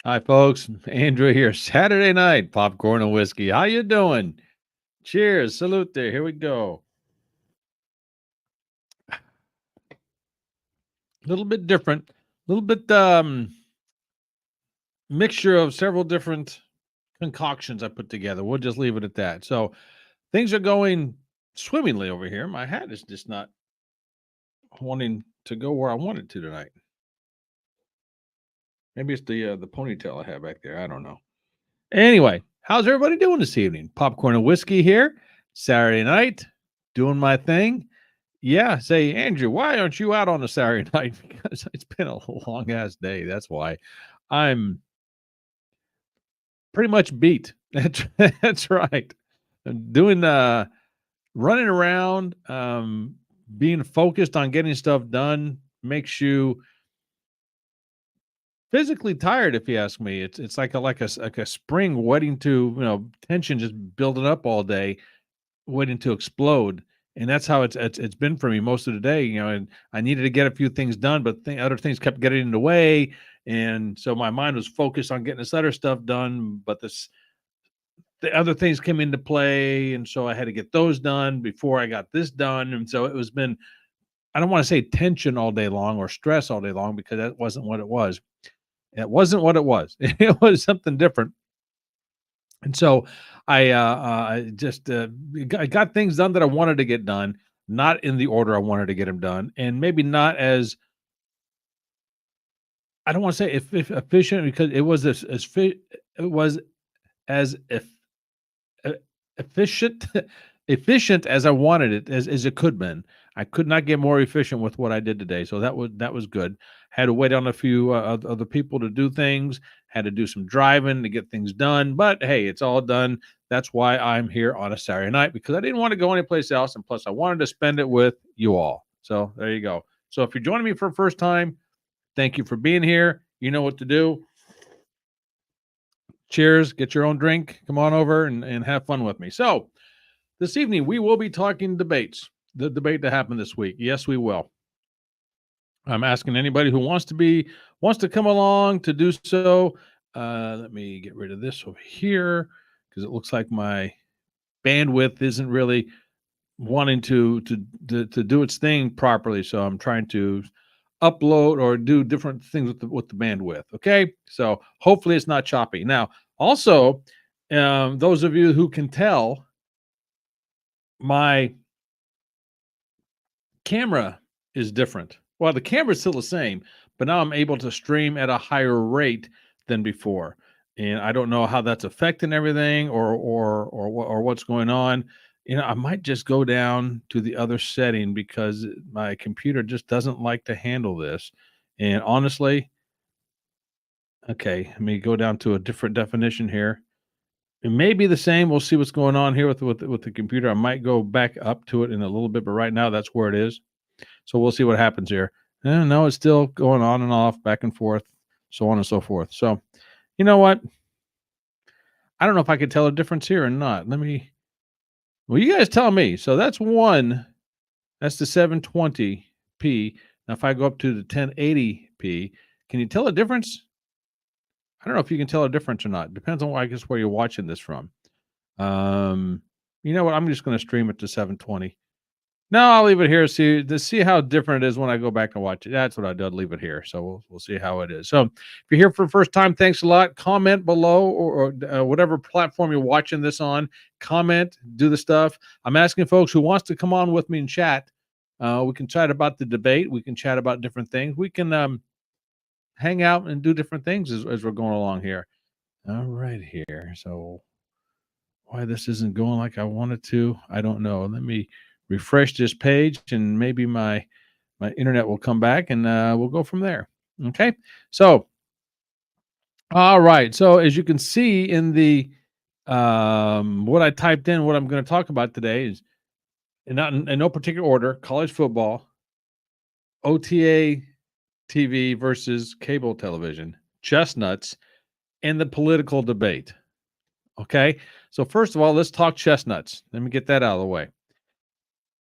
Hi, folks. Andrew here. Saturday night, popcorn and whiskey. How you doing? Cheers. Salute there. Here we go. A little bit different. A little bit mixture of several different concoctions I put together. We'll just leave it at that. So things are going swimmingly over here. My hat is just not wanting to go where I want it to tonight. Maybe it's the ponytail I have back there. I don't know. Anyway, how's everybody doing this evening? Popcorn and whiskey here. Saturday night, doing my thing. Yeah, say, Andrew, why aren't you out on a Saturday night? Because it's been a long ass day. That's why I'm pretty much beat. That's right. I'm doing running around, being focused on getting stuff done makes you physically tired, if you ask me. It's like a spring waiting to, tension just building up all day, waiting to explode. And that's how it's been for me most of the day, and I needed to get a few things done, but other things kept getting in the way. And so my mind was focused on getting this other stuff done, but the other things came into play. And so I had to get those done before I got this done. And so I don't want to say tension all day long or stress all day long, because that wasn't what it was. It wasn't what it was. It was something different. And so I just I got things done that I wanted to get done, not in the order I wanted to get them done, and maybe not as, I don't want to say if efficient, because it was it was as e- efficient efficient as I wanted it, as it could been. I could not get more efficient with what I did today, so that was good. Had to wait on a few other people to do things. Had to do some driving to get things done, but hey, it's all done. That's why I'm here on a Saturday night, because I didn't want to go anyplace else, and plus I wanted to spend it with you all. So there you go. So if you're joining me for the first time, thank you for being here. You know what to do. Cheers. Get your own drink. Come on over and have fun with me. So this evening, we will be talking debates, the debate that happened this week. Yes, we will. I'm asking anybody who wants to come along to do so. Let me get rid of this over here, because it looks like my bandwidth isn't really wanting to do its thing properly. So I'm trying to upload or do different things with the bandwidth. Okay, so hopefully it's not choppy. Now, also, those of you who can tell, my camera is different. Well, the camera's still the same, but now I'm able to stream at a higher rate than before. And I don't know how that's affecting everything, or what's going on. I might just go down to the other setting, because my computer just doesn't like to handle this. And honestly, okay, let me go down to a different definition here. It may be the same. We'll see what's going on here with the computer. I might go back up to it in a little bit, but right now that's where it is. So we'll see what happens here. No, it's still going on and off, back and forth, so on and so forth. So, you know what? I don't know if I could tell a difference here or not. Well, you guys tell me. So that's the 720p. Now, if I go up to the 1080p, can you tell a difference? I don't know if you can tell a difference or not. Depends on, I guess, where you're watching this from. You know what? I'm just going to stream it to 720. No, I'll leave it here. See how different it is when I go back and watch it. That's what I did. Leave it here. So we'll see how it is. So if you're here for the first time, thanks a lot. Comment below, or whatever platform you're watching this on. Comment, do the stuff. I'm asking folks who wants to come on with me and chat. We can chat about the debate. We can chat about different things. We can hang out and do different things as we're going along here. All right, here. So why this isn't going like I wanted to, I don't know. Let me refresh this page, and maybe my internet will come back, and we'll go from there. Okay. So, all right. So as you can see in the what I typed in, what I'm going to talk about today is, not in no particular order: college football, OTA TV versus cable television, chestnuts, and the political debate. Okay. So first of all, let's talk chestnuts. Let me get that out of the way.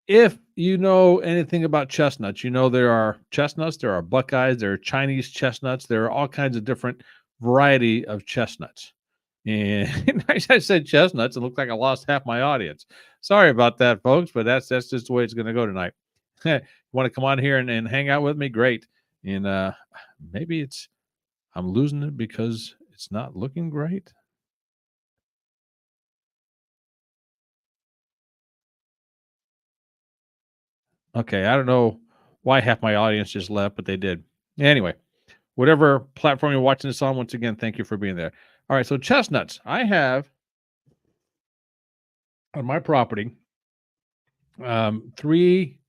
If you know anything about chestnuts, there are chestnuts, there are Buckeyes, there are Chinese chestnuts, there are all kinds of different variety of chestnuts. And I said chestnuts and looked like I lost half my audience. Sorry about that, folks, but that's just the way it's going to go tonight. Want to come on here and hang out with me? Great. And maybe I'm losing it because it's not looking great. Okay, I don't know why half my audience just left, but they did. Anyway, whatever platform you're watching this on, once again, thank you for being there. All right, so chestnuts. I have on my property three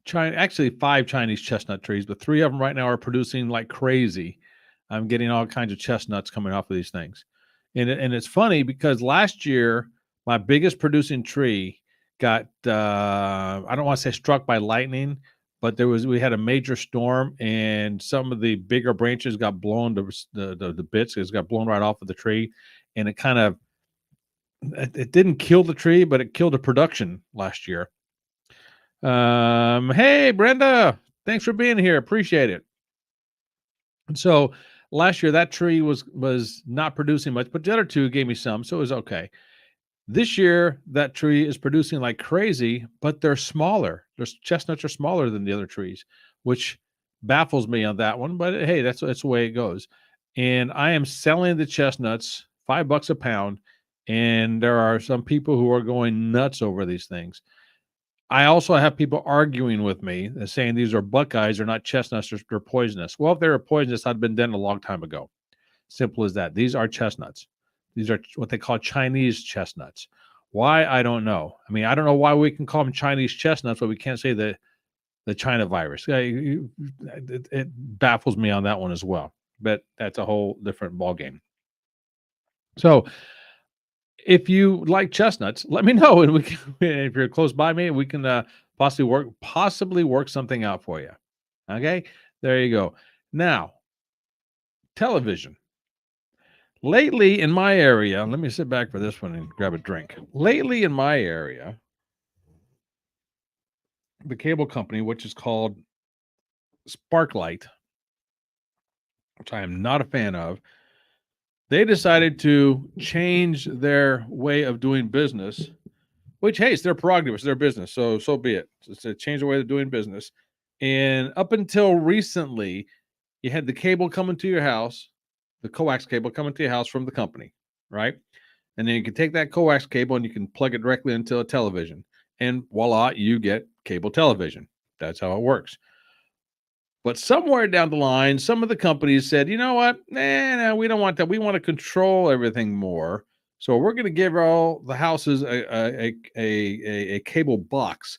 China, actually five Chinese chestnut trees, but three of them right now are producing like crazy. I'm getting all kinds of chestnuts coming off of these things, and it's funny because last year my biggest producing tree got I don't want to say struck by lightning, but we had a major storm and some of the bigger branches got blown to the bits. It got blown right off of the tree, and it kind of it didn't kill the tree, but it killed the production last year. Hey Brenda, thanks for being here. Appreciate it. And so last year that tree was not producing much, but the other two gave me some, so it was okay. This year that tree is producing like crazy, but they're smaller. Their chestnuts are smaller than the other trees, which baffles me on that one. But hey, that's the way it goes. And I am selling the chestnuts $5 a pound, and there are some people who are going nuts over these things. I also have people arguing with me and saying these are Buckeyes, they're not chestnuts, they're poisonous. Well, if they were poisonous, I'd been dead a long time ago. Simple as that. These are chestnuts. These are what they call Chinese chestnuts. Why? I don't know. I mean, I don't know why we can call them Chinese chestnuts, but we can't say the China virus. It baffles me on that one as well. But that's a whole different ballgame. So if you like chestnuts, let me know, and we can. If you're close by me, we can possibly work something out for you. Okay, there you go. Now, television. Lately in my area, let me sit back for this one and grab a drink. Lately in my area, the cable company, which is called Sparklight, which I am not a fan of, they decided to change their way of doing business. Which, hey, it's their prerogative, it's their business, so be it. It's a change the way they're doing business. And up until recently, you had the cable coming to your house, the coax cable coming to your house from the company, right? And then you can take that coax cable and you can plug it directly into a television, and voila, you get cable television. That's how it works. But somewhere down the line, some of the companies said, you know what? Nah, we don't want that. We want to control everything more. So we're going to give all the houses a cable box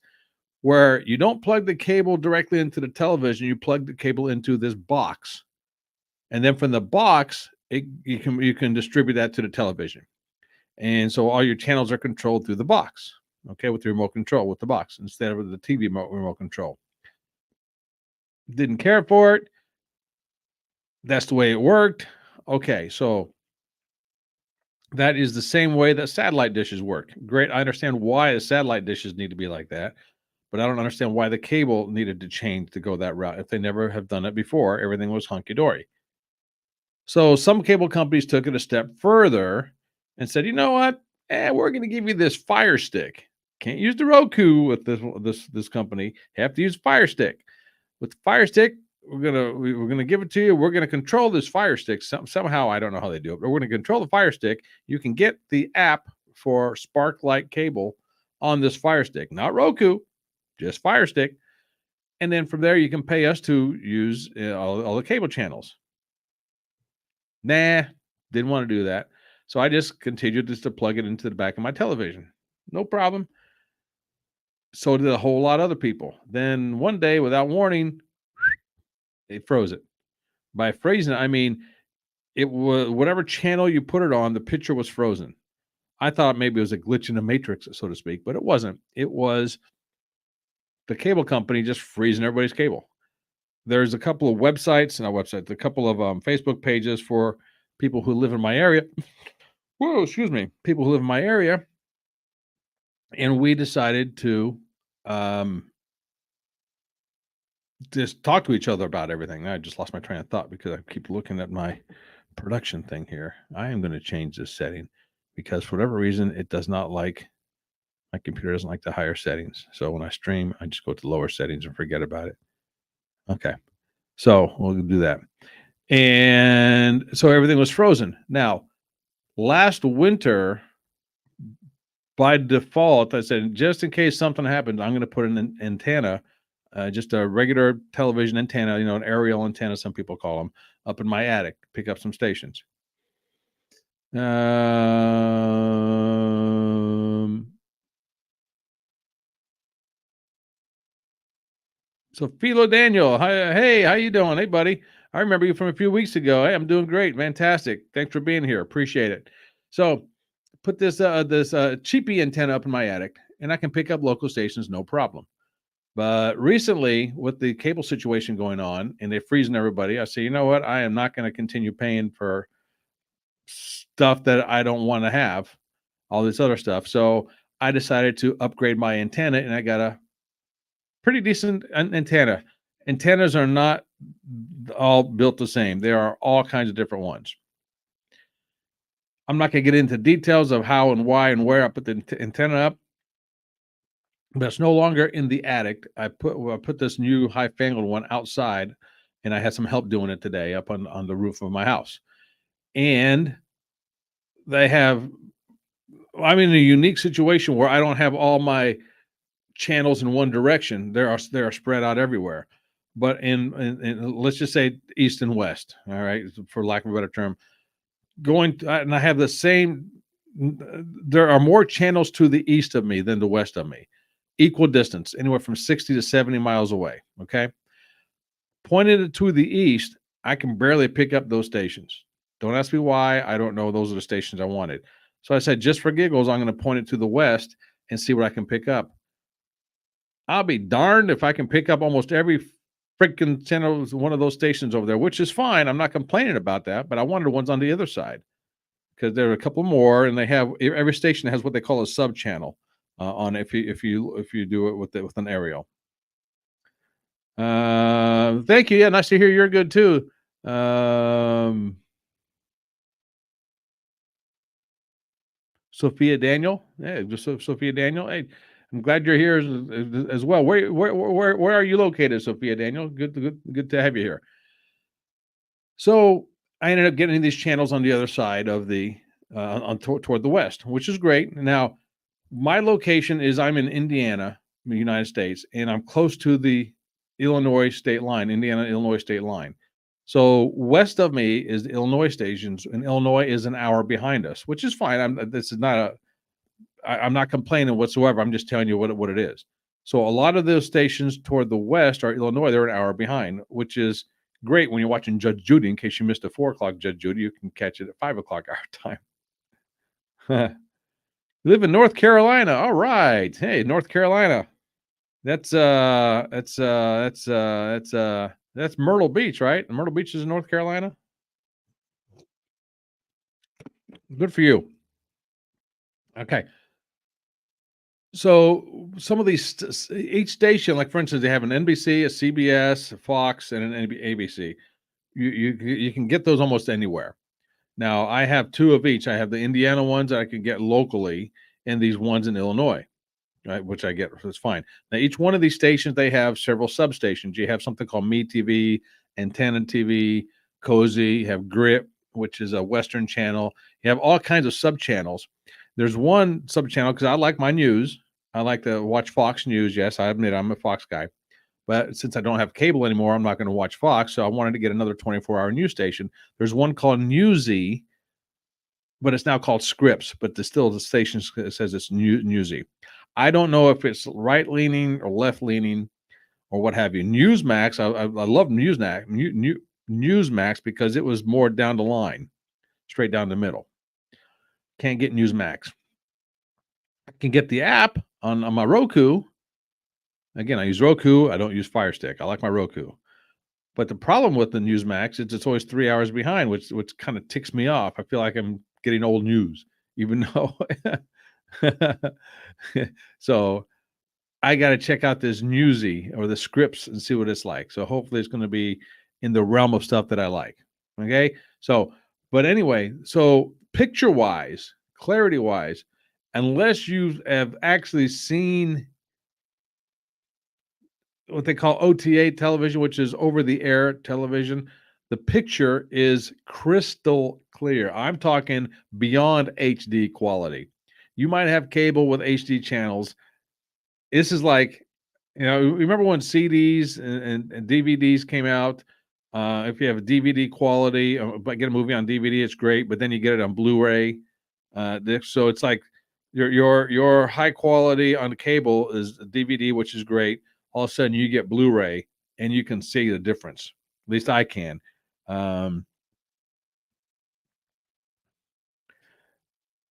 where you don't plug the cable directly into the television. You plug the cable into this box, and then from the box, you can distribute that to the television. And so all your channels are controlled through the box, okay, with the remote control with the box instead of the TV remote control. Didn't care for it. That's the way it worked. Okay, so that is the same way that satellite dishes work. Great. I understand why the satellite dishes need to be like that, but I don't understand why the cable needed to change to go that route. If they never have done it before, everything was hunky dory. So some cable companies took it a step further and said, you know what? We're going to give you this Fire Stick. Can't use the Roku with this company. Have to use Fire Stick. With the Fire Stick, we're gonna give it to you. We're gonna control this Fire Stick somehow. I don't know how they do it, but we're gonna control the Fire Stick. You can get the app for Sparklight cable on this Fire Stick, not Roku, just Fire Stick. And then from there, you can pay us to use all the cable channels. Nah, didn't want to do that. So I just continued just to plug it into the back of my television. No problem. So did a whole lot of other people. Then one day, without warning, they froze it. By freezing it, I mean it was whatever channel you put it on, the picture was frozen. I thought maybe it was a glitch in the matrix, so to speak, but it wasn't. It was the cable company just freezing everybody's cable. There's a couple of websites, not websites, a couple of Facebook pages for people who live in my area. Whoa, excuse me, people who live in my area, and we decided to just talk to each other about everything. I just lost my train of thought because I keep looking at my production thing here. I am going to change this setting because for whatever reason, it does not like my computer doesn't like the higher settings. So when I stream, I just go to lower settings and forget about it. Okay. So we'll do that. And so everything was frozen. Now, last winter, by default, I said, just in case something happens, I'm going to put an antenna, just a regular television antenna, an aerial antenna, some people call them, up in my attic, pick up some stations. So Philo Daniel, hi, hey, how you doing? Hey, buddy. I remember you from a few weeks ago. Hey, I'm doing great. Fantastic. Thanks for being here. Appreciate it. So put this cheapy antenna up in my attic, and I can pick up local stations, no problem. But recently, with the cable situation going on, and they're freezing everybody, I say, you know what? I am not going to continue paying for stuff that I don't want to have, all this other stuff. So I decided to upgrade my antenna, and I got a pretty decent antenna. Antennas are not all built the same. There are all kinds of different ones. I'm not going to get into details of how and why and where I put the antenna up, but it's no longer in the attic. I put this new high fangled one outside, and I had some help doing it today up on the roof of my house. And I'm in a unique situation where I don't have all my channels in one direction. They are spread out everywhere. But in let's just say east and west, all right, for lack of a better term, and I have the same. There are more channels to the east of me than the west of me, equal distance, anywhere from 60 to 70 miles away. Okay, pointed to the east, I can barely pick up those stations. Don't ask me why. I don't know. Those are the stations I wanted. So I said, just for giggles, I'm going to point it to the west and see what I can pick up. I'll be darned if I can pick up almost every freaking channel, one of those stations over there, which is fine. I'm not complaining about that, but I wanted ones on the other side because there are a couple more, and every station has what they call a sub channel on if you do it with an aerial. Thank you. Yeah, nice to hear you're good too. Sophia Daniel. Yeah, just Sophia Daniel. Hey, I'm glad you're here as well. Where are you located, Sophia Daniel? Good to have you here. So I ended up getting these channels on the other side of the toward the west, which is great. Now, my location is I'm in Indiana, the United States, and I'm close to the Illinois state line, Indiana-Illinois state line. So west of me is the Illinois stations, and Illinois is an hour behind us, which is fine. I'm not complaining whatsoever. I'm just telling you what it is. So a lot of those stations toward the west are Illinois. They're an hour behind, which is great when you're watching Judge Judy. In case you missed a 4:00 Judge Judy, you can catch it at 5:00 our time. You live in North Carolina. All right. Hey, North Carolina. That's Myrtle Beach, right? Myrtle Beach is in North Carolina. Good for you. Okay. So some of these, each station, like for instance, they have an NBC, a CBS, a Fox, and an ABC. You can get those almost anywhere. Now I have two of each. I have the Indiana ones that I can get locally, and these ones in Illinois, right, which I get. That's fine. Now each one of these stations, they have several substations. You have something called Me TV, Antenna TV, Cozy. You have Grip, which is a Western channel. You have all kinds of sub channels. There's one sub channel because I like my news. I like to watch Fox News. Yes, I admit I'm a Fox guy. But since I don't have cable anymore, I'm not going to watch Fox. So I wanted to get another 24-hour news station. There's one called Newsy, but it's now called Scripps. But the station says it's Newsy. I don't know if it's right-leaning or left-leaning or what have you. Newsmax, I love Newsmax because it was more down the line, straight down the middle. Can't get Newsmax. I can get the app on my Roku. Again, I use Roku. I don't use Fire Stick. I like my Roku. But the problem with the Newsmax is it's always 3 hours behind, which kind of ticks me off. I feel like I'm getting old news, even though. So I got to check out this Newsy or the Scripps and see what it's like. So hopefully it's going to be in the realm of stuff that I like. Okay. So But anyway, so picture wise, clarity wise, unless you have actually seen what they call OTA television, which is over the air television, the picture is crystal clear. I'm talking beyond HD quality. You might have cable with HD channels. This is like, remember when CDs and DVDs came out? If you have a DVD quality, but get a movie on DVD, it's great. But then you get it on Blu-ray. So it's like your high quality on cable is DVD, which is great. All of a sudden, you get Blu-ray, and you can see the difference. At least I can. Um,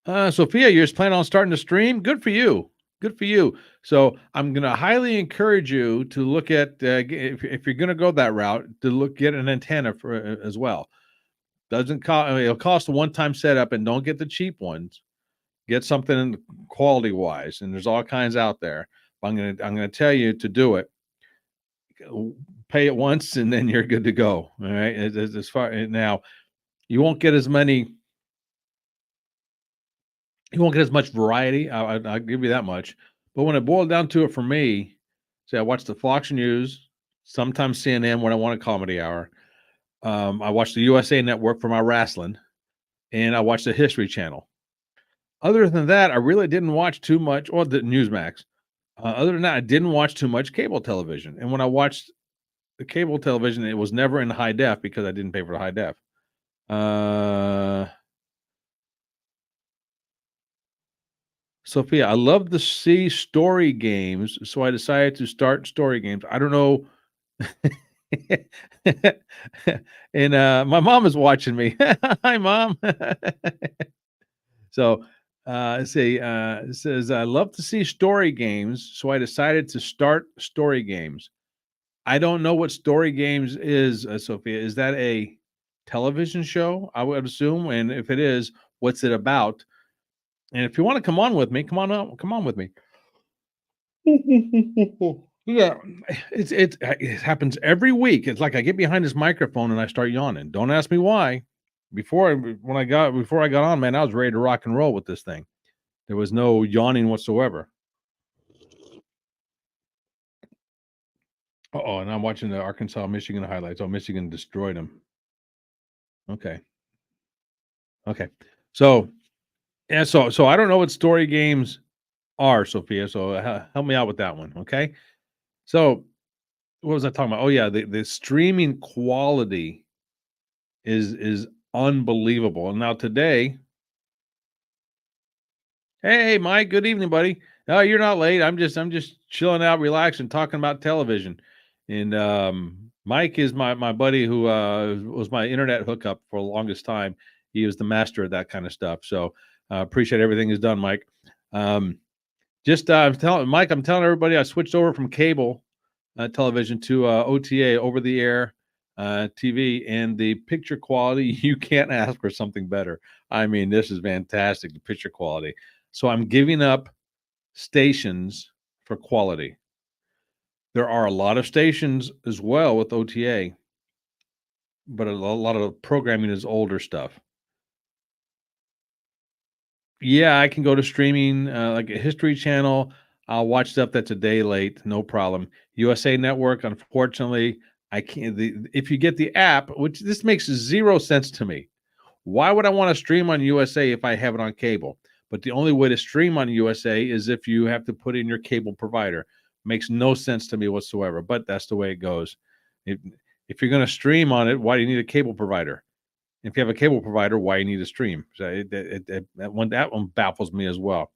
Sophia, you're just planning on starting to stream. Good for you. Good for you. So I'm going to highly encourage you to look at if you're going to go that route, to get an antenna for as well. Doesn't cost. It'll cost a one-time setup, and don't get the cheap ones. Get something quality wise, and there's all kinds out there. But I'm gonna tell you to do it. Pay it once, and then you're good to go. All right. As far now, you won't get as many. You won't get as much variety. I'll give you that much. But when it boiled down to it for me, say I watch the Fox News, sometimes CNN when I want a comedy hour. I watch the USA Network for my wrestling, and I watch the History Channel. Other than that, I really didn't watch too much, or the Newsmax. Other than that, I didn't watch too much cable television. And when I watched the cable television, it was never in high def because I didn't pay for the high def. Sophia, I love to see story games, so I decided to start story games. I don't know. And my mom is watching me. Hi, mom. So it says, I love to see story games, so I decided to start story games. I don't know what story games is, Sophia. Is that a television show? I would assume. And if it is, what's it about? And if you want to come on with me, come on out. Come on with me. Yeah, it happens every week. It's like I get behind this microphone and I start yawning. Don't ask me why. Before I got on, man, I was ready to rock and roll with this thing. There was no yawning whatsoever. Oh, and I'm watching the Arkansas Michigan highlights. Oh, Michigan destroyed them. Okay. Okay. So yeah, so I don't know what story games are, Sophia. So help me out with that one. Okay. So what was I talking about? Oh yeah, the streaming quality is unbelievable. And now today, hey Mike, good evening, buddy. No, you're not late. I'm just chilling out, relaxing, talking about television. And Mike is my buddy who was my internet hookup for the longest time. He was the master of that kind of stuff. So appreciate everything he's done, Mike. I'm telling Mike, I'm telling everybody I switched over from cable television to OTA, over the air TV, and the picture quality, you can't ask for something better. I mean, this is fantastic, the picture quality. So I'm giving up stations for quality. There are a lot of stations as well with OTA, but a lot of the programming is older stuff. Yeah, I can go to streaming, like a History Channel. I'll watch stuff that's a day late, no problem. USA Network, unfortunately, I can't. If you get the app, which this makes 0 sense to me. Why would I want to stream on USA if I have it on cable? But the only way to stream on USA is if you have to put in your cable provider. Makes no sense to me whatsoever, but that's the way it goes. If, if you're going to stream on it, why do you need a cable provider? If you have a cable provider, why you need a stream? So that one baffles me as well.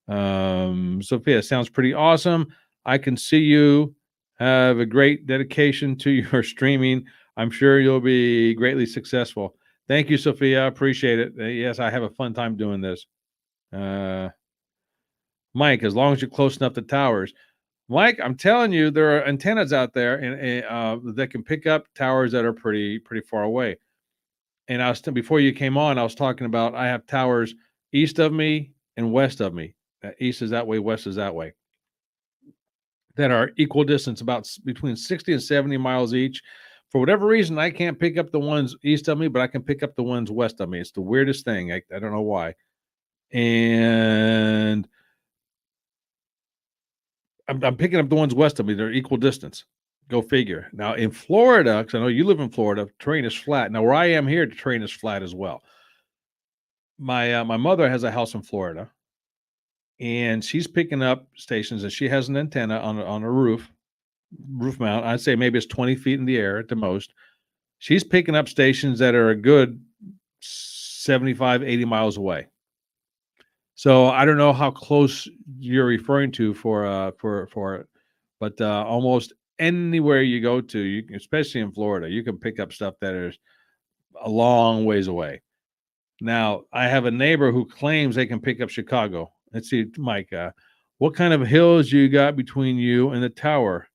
Sophia, sounds pretty awesome. I can see you have a great dedication to your streaming. I'm sure you'll be greatly successful. Thank you, Sophia. I appreciate it. Yes, I have a fun time doing this. Mike, as long as you're close enough to towers. Mike, I'm telling you, there are antennas out there that can pick up towers that are pretty far away. And before you came on, I was talking about I have towers east of me and west of me. East is that way, west is that way. That are equal distance, about between 60 and 70 miles each. For whatever reason, I can't pick up the ones east of me, but I can pick up the ones west of me. It's the weirdest thing. I don't know why. And I'm picking up the ones west of me. They're equal distance. Go figure. Now in Florida, because I know you live in Florida, terrain is flat. Now where I am here, the terrain is flat as well. My mother has a house in Florida, and she's picking up stations, and she has an antenna on a roof mount. I'd say maybe it's 20 feet in the air at the most. She's picking up stations that are a good 75, 80 miles away. So I don't know how close you're referring to for it, but almost anywhere you go to, especially in Florida, you can pick up stuff that is a long ways away. Now, I have a neighbor who claims they can pick up Chicago. Let's see, Mike, what kind of hills you got between you and the tower?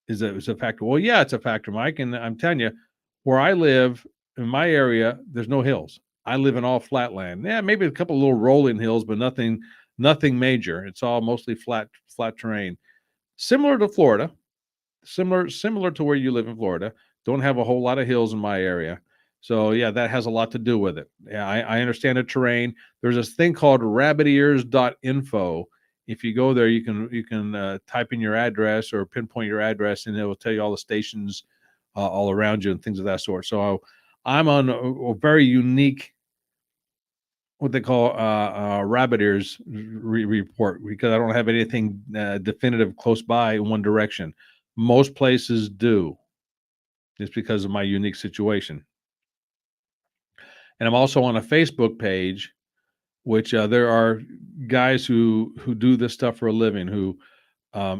Is a factor? Well, yeah, it's a factor, Mike. And I'm telling you, where I live in my area, there's no hills. I live in all flat land. Yeah, maybe a couple little rolling hills, but nothing major. It's all mostly flat terrain. Similar to Florida, similar to where you live in Florida. Don't have a whole lot of hills in my area. So yeah, that has a lot to do with it. Yeah, I understand the terrain. There's this thing called rabbitears.info. If you go there, you can type in your address or pinpoint your address, and it will tell you all the stations all around you and things of that sort. So I'm on a very unique, what they call rabbit ears report, because I don't have anything definitive close by in one direction. Most places do, just because of my unique situation. And I'm also on a Facebook page, which there are guys who do this stuff for a living, who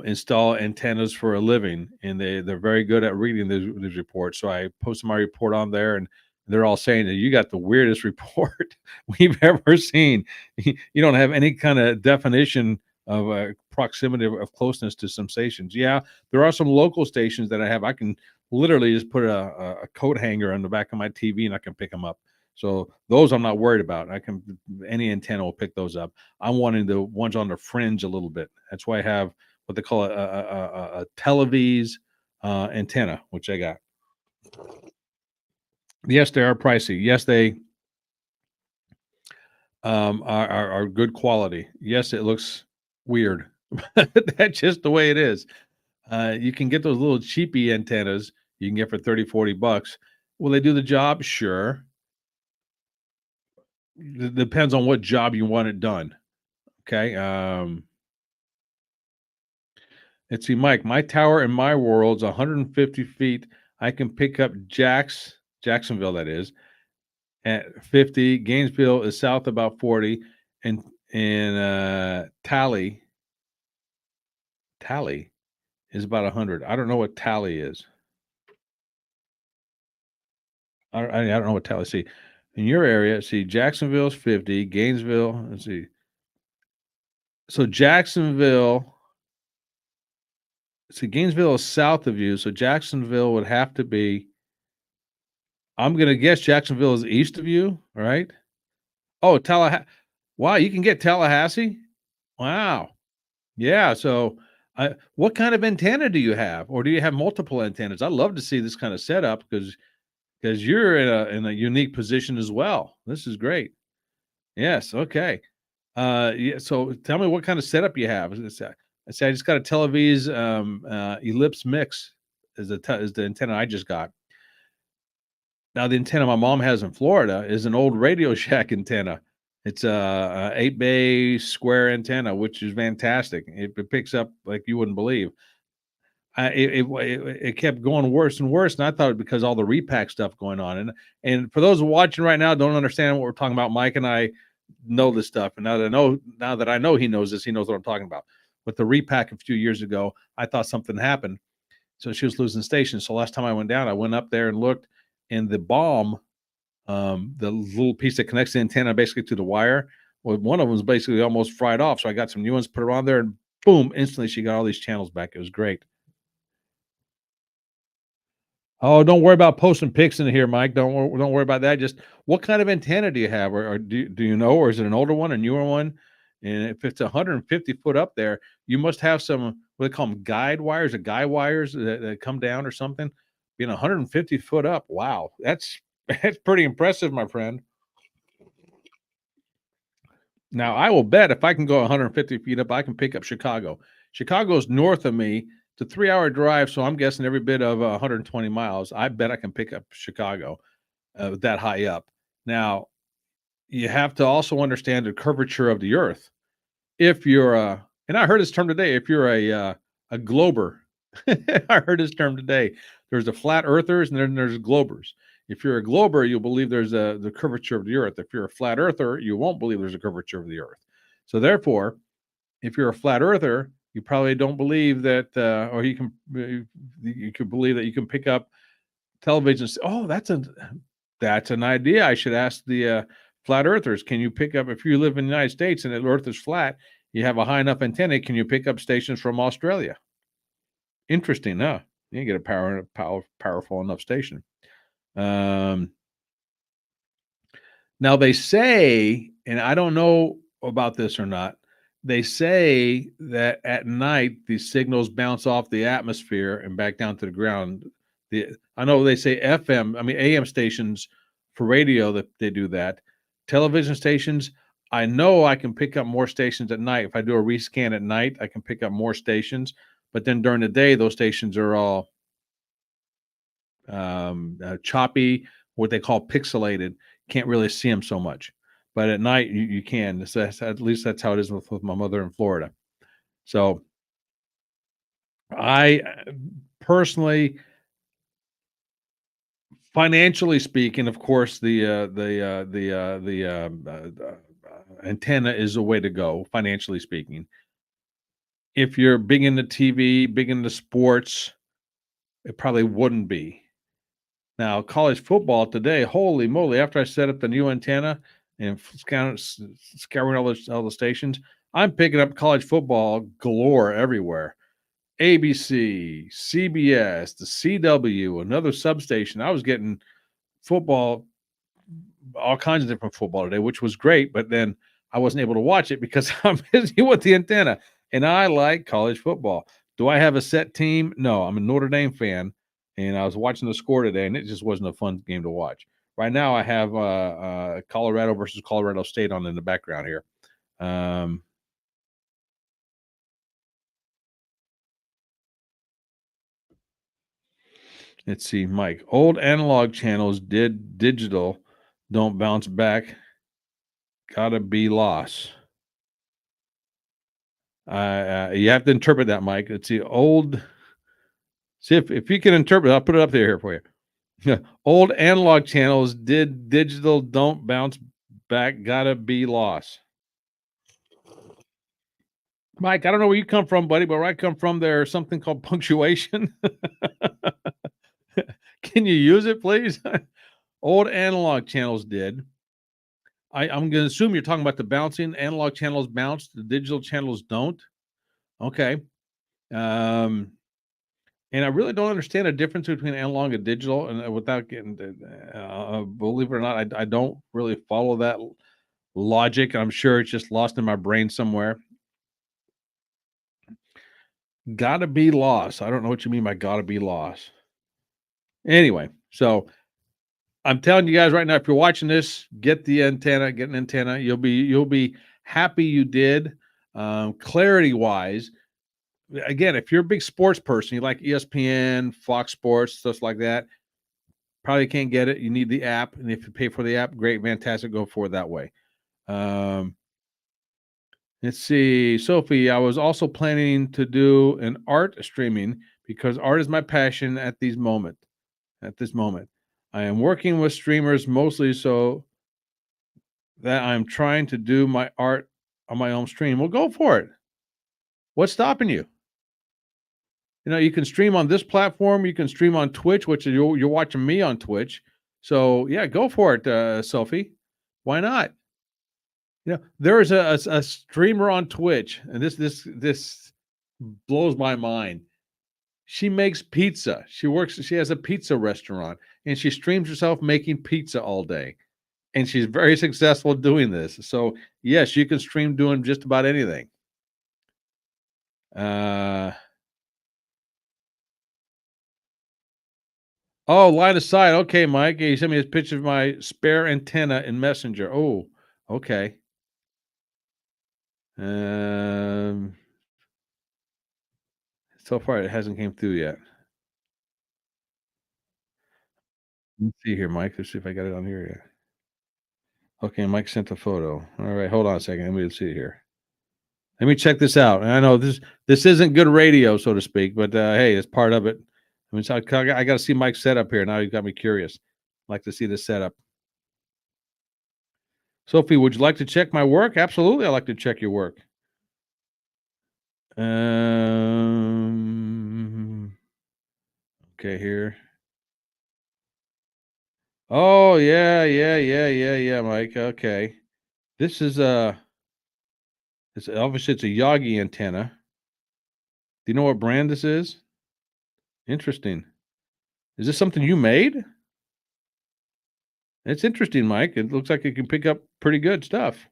install antennas for a living, and they're very good at reading these reports. So I posted my report on there, and they're all saying that you got the weirdest report we've ever seen. You don't have any kind of definition of proximity of closeness to some stations. Yeah, there are some local stations that I have. I can literally just put a coat hanger on the back of my TV, and I can pick them up. So those I'm not worried about. Any antenna will pick those up. I'm wanting the ones on the fringe a little bit. That's why I have what they call a televis antenna, which I got. Yes, they are pricey. Yes, they are good quality. Yes, it looks weird. That's just the way it is. You can get those little cheapy antennas you can get for 30, 40 bucks. Will they do the job? Sure. It depends on what job you want it done. Okay. Let's see, Mike, my tower in my world's 150 feet. I can pick up Jacksonville, that is, at 50. Gainesville is south about 40. And Tally is about 100. I don't know what Tally is. I don't know what Tally. See, in your area, see, Jacksonville's 50. Gainesville, let's see. So Jacksonville, see, Gainesville is south of you. So Jacksonville would have to be, I'm going to guess Jacksonville is east of you, right? Oh, Tallahassee. Wow, you can get Tallahassee? Wow. Yeah, so what kind of antenna do you have? Or do you have multiple antennas? I'd love to see this kind of setup because you're in a unique position as well. This is great. Yes, okay. Yeah, so tell me what kind of setup you have. I say I just got a Televis Ellipse Mix is the antenna I just got. Now the antenna my mom has in Florida is an old Radio Shack antenna. It's a 8-bay square antenna, which is fantastic. It picks up like you wouldn't believe. It kept going worse and worse, and I thought it because all the repack stuff going on. And for those watching right now, don't understand what we're talking about. Mike and I know this stuff, and now that I know he knows this, he knows what I'm talking about. With the repack a few years ago, I thought something happened, so she was losing stations. So last time I went down, I went up there and looked, and the bomb, the little piece that connects the antenna basically to the wire, well, one of them was basically almost fried off. So I got some new ones, put it on there, and boom, instantly she got all these channels back. It was great. Oh, don't worry about posting pics in here, Mike. Don't worry about that. Just what kind of antenna do you have, or do you know, or is it an older one, a newer one? And if it's 150 foot up there, you must have some what they call them guide wires or guy wires that come down or something, being 150 foot up. Wow, that's that's pretty impressive, my friend. Now, I will bet if I can go 150 feet up, I can pick up Chicago. Chicago's north of me. It's a 3-hour drive, so I'm guessing every bit of 120 miles. I bet I can pick up Chicago that high up. Now, you have to also understand the curvature of the Earth. If you're and I heard this term today, if you're a glober, I heard this term today. There's the flat earthers and then there's globers. If you're a glober, you'll believe there's the curvature of the earth. If you're a flat earther, you won't believe there's a curvature of the earth. So therefore, if you're a flat earther, you probably don't believe that, or you can believe that you can pick up television. And say, oh, that's an idea. I should ask the flat earthers. Can you pick up if you live in the United States and the earth is flat? You have a high enough antenna. Can you pick up stations from Australia? Interesting, huh? You get a powerful enough station. Now they say, and I don't know about this or not, they say that at night these signals bounce off the atmosphere and back down to the ground. I know they say FM, I mean AM stations for radio that they do that. Television stations, I know I can pick up more stations at night. If I do a rescan at night, I can pick up more stations. But then during the day, those stations are all choppy, what they call pixelated. Can't really see them so much. But at night, you can. At least that's how it is with my mother in Florida. So I personally, financially speaking, of course, the antenna is the way to go, financially speaking. If you're big into TV, big into sports, it probably wouldn't be. Now, college football today, holy moly, after I set up the new antenna and scouring all the stations, I'm picking up college football galore everywhere. ABC, CBS, the CW, another substation. I was getting football, all kinds of different football today, which was great, but then I wasn't able to watch it because I'm busy with the antenna. And I like college football. Do I have a set team? No, I'm a Notre Dame fan, and I was watching the score today, and it just wasn't a fun game to watch. Right now, I have Colorado versus Colorado State on in the background here. Let's see, Mike. Old analog channels did digital, don't bounce back. Gotta be lost. You have to interpret that, Mike. Let's see. See if you can interpret. I'll put it up there here for you. Yeah. Old analog channels did digital, don't bounce back. Gotta be lost. Mike, I don't know where you come from, buddy, but where I come from, there's something called punctuation. Can you use it, please? Old analog channels did. I'm going to assume you're talking about the bouncing. Analog channels bounce, the digital channels don't. Okay. And I really don't understand the difference between analog and digital. And without getting, believe it or not, I don't really follow that logic. I'm sure it's just lost in my brain somewhere. Gotta be lost. I don't know what you mean by gotta be lost. Anyway, so I'm telling you guys right now, if you're watching this, get an antenna. You'll be happy you did. Clarity wise, again, if you're a big sports person, you like ESPN, Fox Sports, stuff like that, probably can't get it. You need the app, and if you pay for the app, great, fantastic, go for it that way. Let's see, Sophie. I was also planning to do an art streaming because art is my passion at this moment. I am working with streamers mostly so that I'm trying to do my art on my own stream. Well, go for it. What's stopping you? You know, you can stream on this platform. You can stream on Twitch, which you're watching me on Twitch. So yeah, go for it, Sophie. Why not? You know, there is a streamer on Twitch, and this blows my mind. She makes pizza. She has a pizza restaurant, and she streams herself making pizza all day. And she's very successful doing this. So yes, you can stream doing just about anything. Oh, line of sight. Okay, Mike. He sent me his picture of my spare antenna in Messenger. Oh, okay. Um, so far it hasn't came through yet. Let's see here, Mike. Let's see if I got it on here yet. Okay, Mike sent a photo. All right, hold on a second. Let me see here. Let me check this out. And I know this isn't good radio, so to speak, but hey, it's part of it. I mean, so I got to see Mike's setup here. Now you got me curious. I'd like to see this setup. Sophie, would you like to check my work? Absolutely, I like to check your work. Okay, here. Oh yeah, yeah, Mike. Okay, this is it's obviously it's a Yagi antenna. Do you know what brand this is? Interesting. Is this something you made? It's interesting, Mike. It looks like it can pick up pretty good stuff.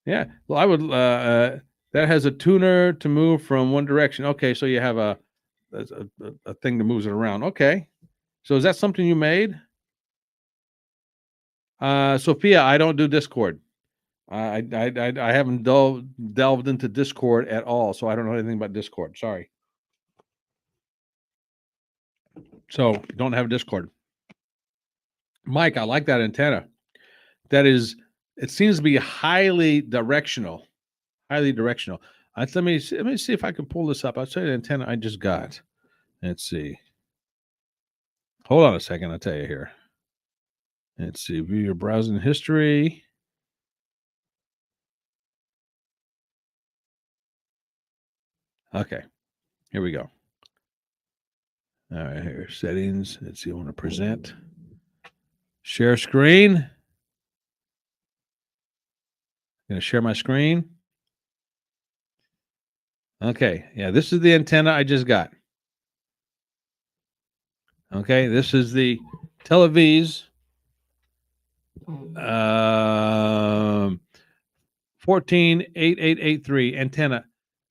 Yeah. Well, I would. That has a tuner to move from one direction. Okay, so you have a thing that moves it around. Okay. So is that something you made? Sophia, I don't do Discord. I haven't delved into Discord at all, so I don't know anything about Discord. Sorry. So don't have Discord. Mike, I like that antenna. That is, it seems to be highly directional. Highly directional. Let me see if I can pull this up. I'll tell you the antenna I just got. Let's see. Hold on a second. I'll tell you here. Let's see. View your browsing history. Okay. Here we go. All right. Here. Settings. Let's see. I want to present. Share screen. I'm going to share my screen. Okay. Yeah. This is the antenna I just got. Okay. This is the Televis 148883 antenna.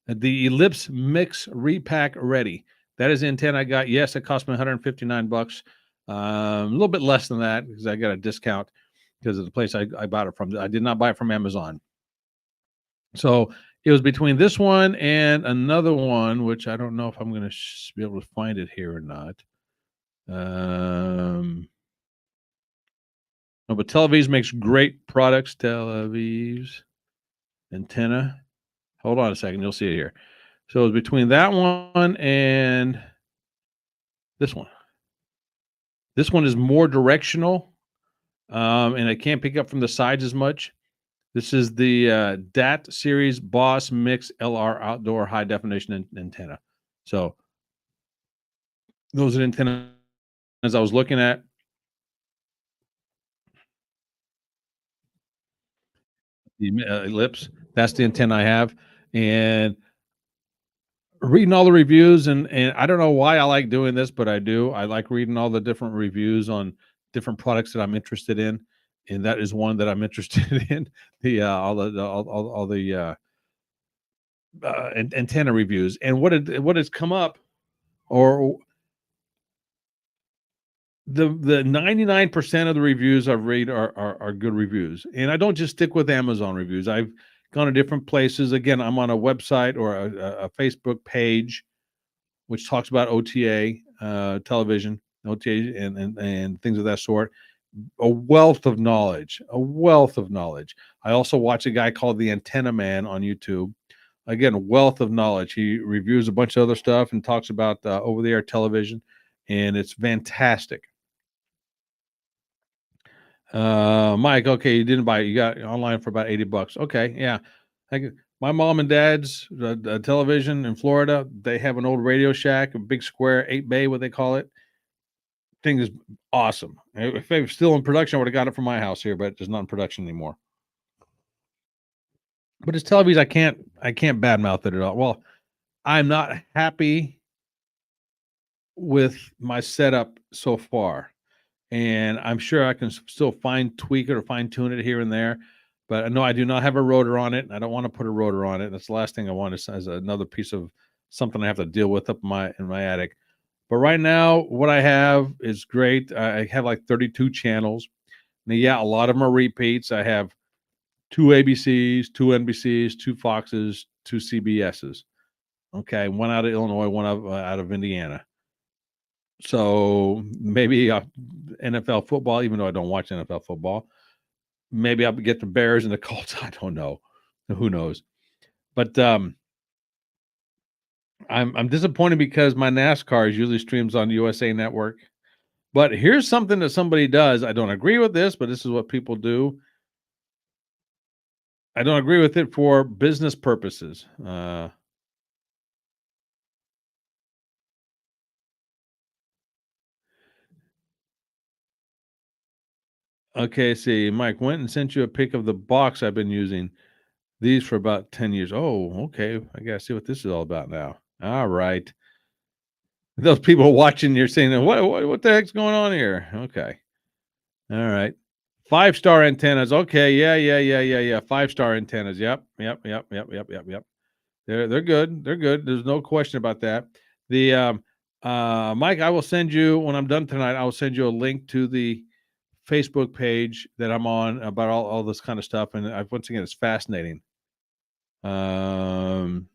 The Ellipse Mix Repack Ready. That is the antenna I got. Yes, it cost me $159. A little bit less than that because I got a discount because of the place I bought it from. I did not buy it from Amazon. So it was between this one and another one, which I don't know if I'm going to be able to find it here or not. No, but Televis makes great products. Televis antenna. Hold on a second. You'll see it here. So it's between that one and this one. This one is more directional, and I can't pick up from the sides as much. This is the DAT series Boss Mix LR outdoor high definition antenna. So those are the antennas I was looking at. The Ellipse. That's the antenna I have, and reading all the reviews and I don't know why I like doing this, but I do. I like reading all the different reviews on different products that I'm interested in, and that is one that I'm interested in. The all the antenna reviews and what has come up or the 99% of the reviews I've read are good reviews, and I don't just stick with Amazon reviews. I've gone to different places. Again, I'm on a website or a Facebook page which talks about OTA television, OTA, and things of that sort. A wealth of knowledge, a wealth of knowledge. I also watch a guy called the Antenna Man on YouTube. Again, a wealth of knowledge. He reviews a bunch of other stuff and talks about over-the-air television, and it's fantastic. Mike, okay, you didn't buy it. You got it online for about $80. Okay, yeah. My mom and dad's television in Florida, they have an old Radio Shack, a big square 8 bay, what they call it. Thing is awesome. If it was still in production, I would have got it from my house here, but it's not in production anymore. But it's television. I can't badmouth it at all. Well, I'm not happy with my setup so far, and I'm sure I can still tweak it or fine tune it here and there. But no, I do not have a rotor on it. And I don't want to put a rotor on it. That's the last thing I want is another piece of something I have to deal with up in my attic. But right now, what I have is great. I have like 32 channels. Now, yeah, a lot of them are repeats. I have two ABCs, two NBCs, two Foxes, two CBSs. Okay, one out of Illinois, one out of Indiana. So maybe NFL football, even though I don't watch NFL football. Maybe I'll get the Bears and the Colts. I don't know. Who knows? But I'm disappointed because my NASCAR is usually streams on USA Network. But here's something that somebody does. I don't agree with this, but this is what people do. I don't agree with it for business purposes. Okay, see, Mike went and sent you a pic of the box I've been using these for about 10 years. Oh, okay. I gotta see what this is all about now. All right. Those people watching, you're saying, what the heck's going on here? Okay. All right. 5-star antennas. Okay. Yeah. 5-star antennas. Yep. They're good. They're good. There's no question about that. The Mike, I will send you when I'm done tonight. I will send you a link to the Facebook page that I'm on about all this kind of stuff. And once again, it's fascinating. Um,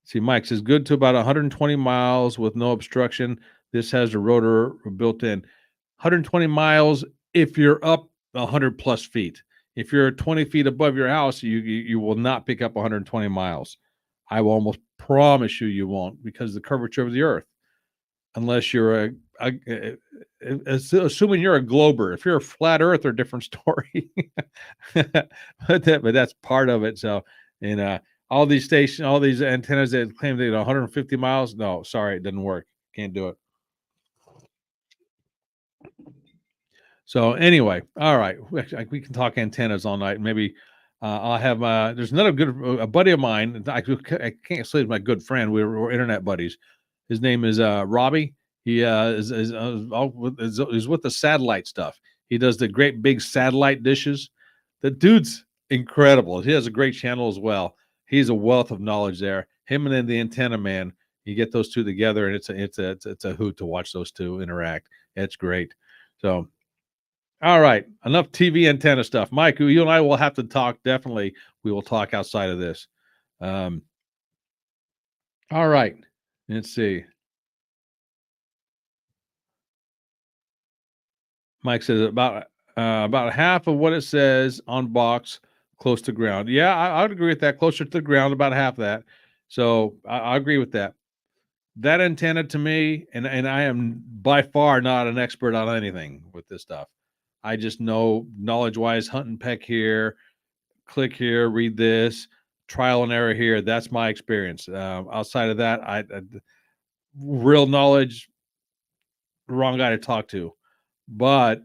See, Mike says good to about 120 miles with no obstruction. This has a rotor built in. 120 miles if you're up 100 plus feet. If you're 20 feet above your house, you will not pick up 120 miles. I will almost promise you won't, because of the curvature of the earth. Unless you're assuming you're a glober. If you're a flat earther, different story. but that's part of it. So, and all these antennas that claim they 150 miles. No, sorry, it doesn't work. Can't do it. So anyway, all right, we can talk antennas all night. Maybe I'll have there's another a buddy of mine. I can't say he's my good friend. We're internet buddies. His name is Robbie. He is with the satellite stuff. He does the great big satellite dishes. The dude's incredible. He has a great channel as well. He's a wealth of knowledge there. Him and then the antenna man. You get those two together, and it's a hoot to watch those two interact. It's great. So, all right, enough TV antenna stuff. Mike, you and I will have to talk. Definitely, we will talk outside of this. Um, all right, let's see. Mike says about half of what it says on box close to ground. Yeah, I would agree with that. Closer to the ground, about half of that. So I agree with that. That antenna to me, and I am by far not an expert on anything with this stuff. I just know knowledge wise, hunt and peck here, click here, read this, trial and error here. That's my experience. Outside of that, I real knowledge, wrong guy to talk to. But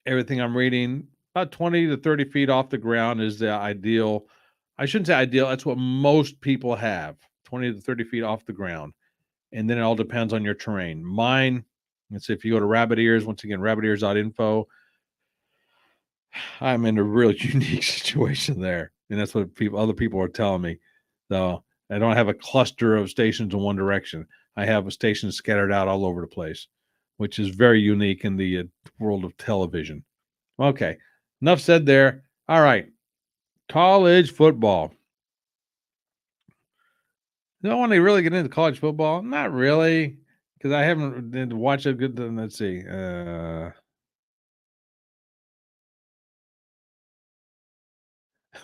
everything I'm reading, about 20 to 30 feet off the ground is the ideal. I shouldn't say ideal. That's what most people have, 20 to 30 feet off the ground. And then it all depends on your terrain. Mine, let's say if you go to Rabbit Ears, once again, rabbitears.info, I'm in a really unique situation there. And that's what other people are telling me. So I don't have a cluster of stations in one direction. I have a station scattered out all over the place, which is very unique in the world of television. Okay, enough said there. All right, college football. Do I want to really get into college football? Not really, because I haven't watched a good. Let's see.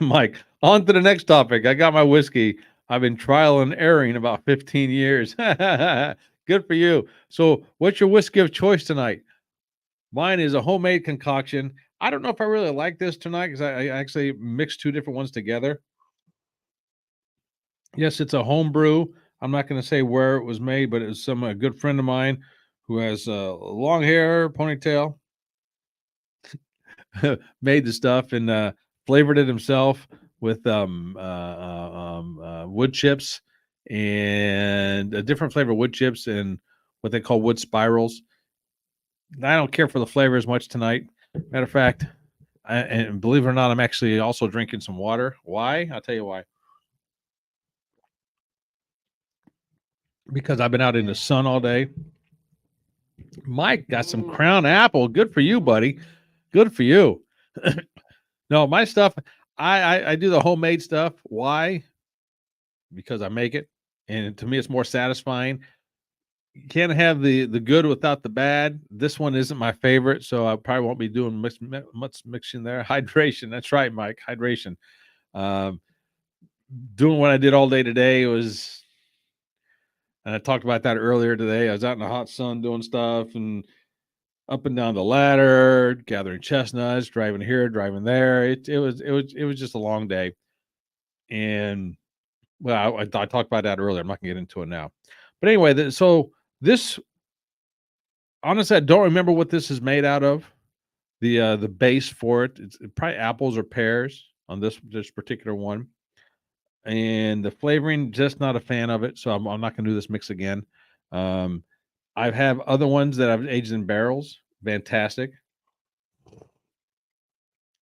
Mike, on to the next topic. I got my whiskey. I've been trial and erroring about 15 years. Good for you. So, what's your whiskey of choice tonight? Mine is a homemade concoction. I don't know if I really like this tonight because I actually mixed two different ones together. Yes, it's a home brew. I'm not going to say where it was made, but it was a good friend of mine who has long hair, ponytail, made the stuff and flavored it himself with wood chips and a different flavor of wood chips and what they call wood spirals. I don't care for the flavor as much tonight. Matter of fact, and believe it or not, I'm actually also drinking some water. Why? I'll tell you why. because I've been out in the sun all day. Mike got some Crown Apple. Good for you, buddy. Good for you. No, my stuff, I do the homemade stuff. Why? Because I make it, and to me, it's more satisfying. You can't have the good without the bad. This one isn't my favorite, so I probably won't be doing much mixing there. Hydration. That's right, Mike. Hydration. Um, Doing what I did all day today was, and I talked about that earlier today. I was out in the hot sun doing stuff and up and down the ladder, gathering chestnuts, driving here, driving there. It was just a long day. And well, I talked about that earlier. I'm not gonna get into it now. But anyway, so this, honestly, I don't remember what this is made out of. The base for it, it's probably apples or pears on this particular one. And the flavoring, just not a fan of it. So I'm not gonna do this mix again. Um, I have other ones that I've aged in barrels. Fantastic.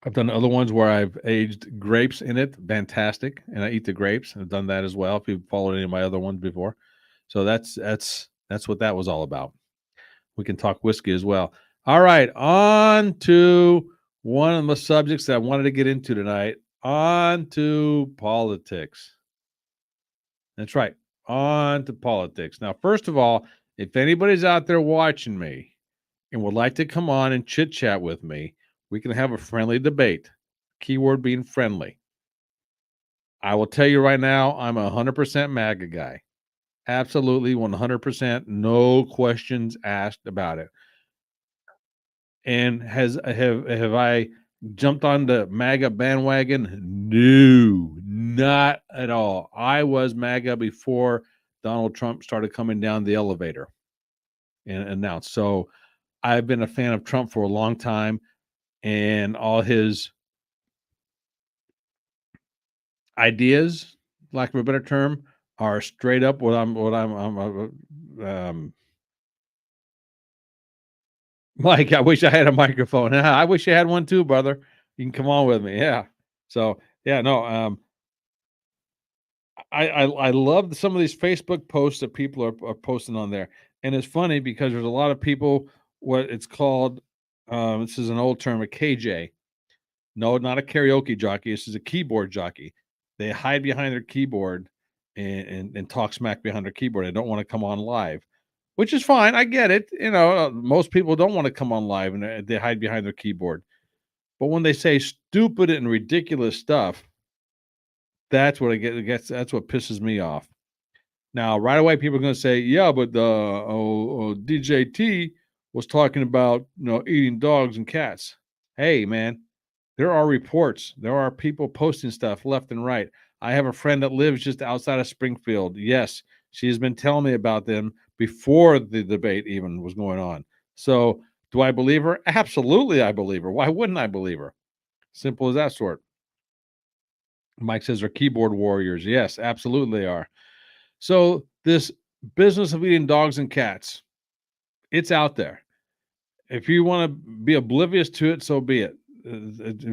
I've done other ones where I've aged grapes in it. Fantastic. And I eat the grapes. I've done that as well. If you've followed any of my other ones before. So that's what that was all about. We can talk whiskey as well. All right. On to one of the subjects that I wanted to get into tonight. On to politics. That's right. On to politics. Now, first of all, if anybody's out there watching me and would like to come on and chit chat with me, we can have a friendly debate. Keyword being friendly. I will tell you right now, I'm a 100% MAGA guy. Absolutely 100%. No questions asked about it. And have I jumped on the MAGA bandwagon? No, not at all. I was MAGA before Donald Trump started coming down the elevator and announced. So I've been a fan of Trump for a long time, and all his ideas, lack of a better term, are straight up Mike, I wish I had a microphone. I wish you had one too, brother. You can come on with me. Yeah. So yeah, no. I love some of these Facebook posts that people are posting on there, and it's funny because there's a lot of people. What it's called, this is an old term, a KJ. No, not a karaoke jockey. This is a keyboard jockey. They hide behind their keyboard and talk smack behind their keyboard. They don't want to come on live, which is fine. I get it. Most people don't want to come on live and they hide behind their keyboard. But when they say stupid and ridiculous stuff, that's what that's what pisses me off. Now, right away, people are going to say, "Yeah, but DJT was talking about eating dogs and cats." Hey, man, there are reports. There are people posting stuff left and right. I have a friend that lives just outside of Springfield. Yes, she has been telling me about them before the debate even was going on. So, do I believe her? Absolutely, I believe her. Why wouldn't I believe her? Simple as that sort. Mike says they're keyboard warriors. Yes, absolutely they are. So, this business of eating dogs and cats, it's out there. If you want to be oblivious to it, so be it.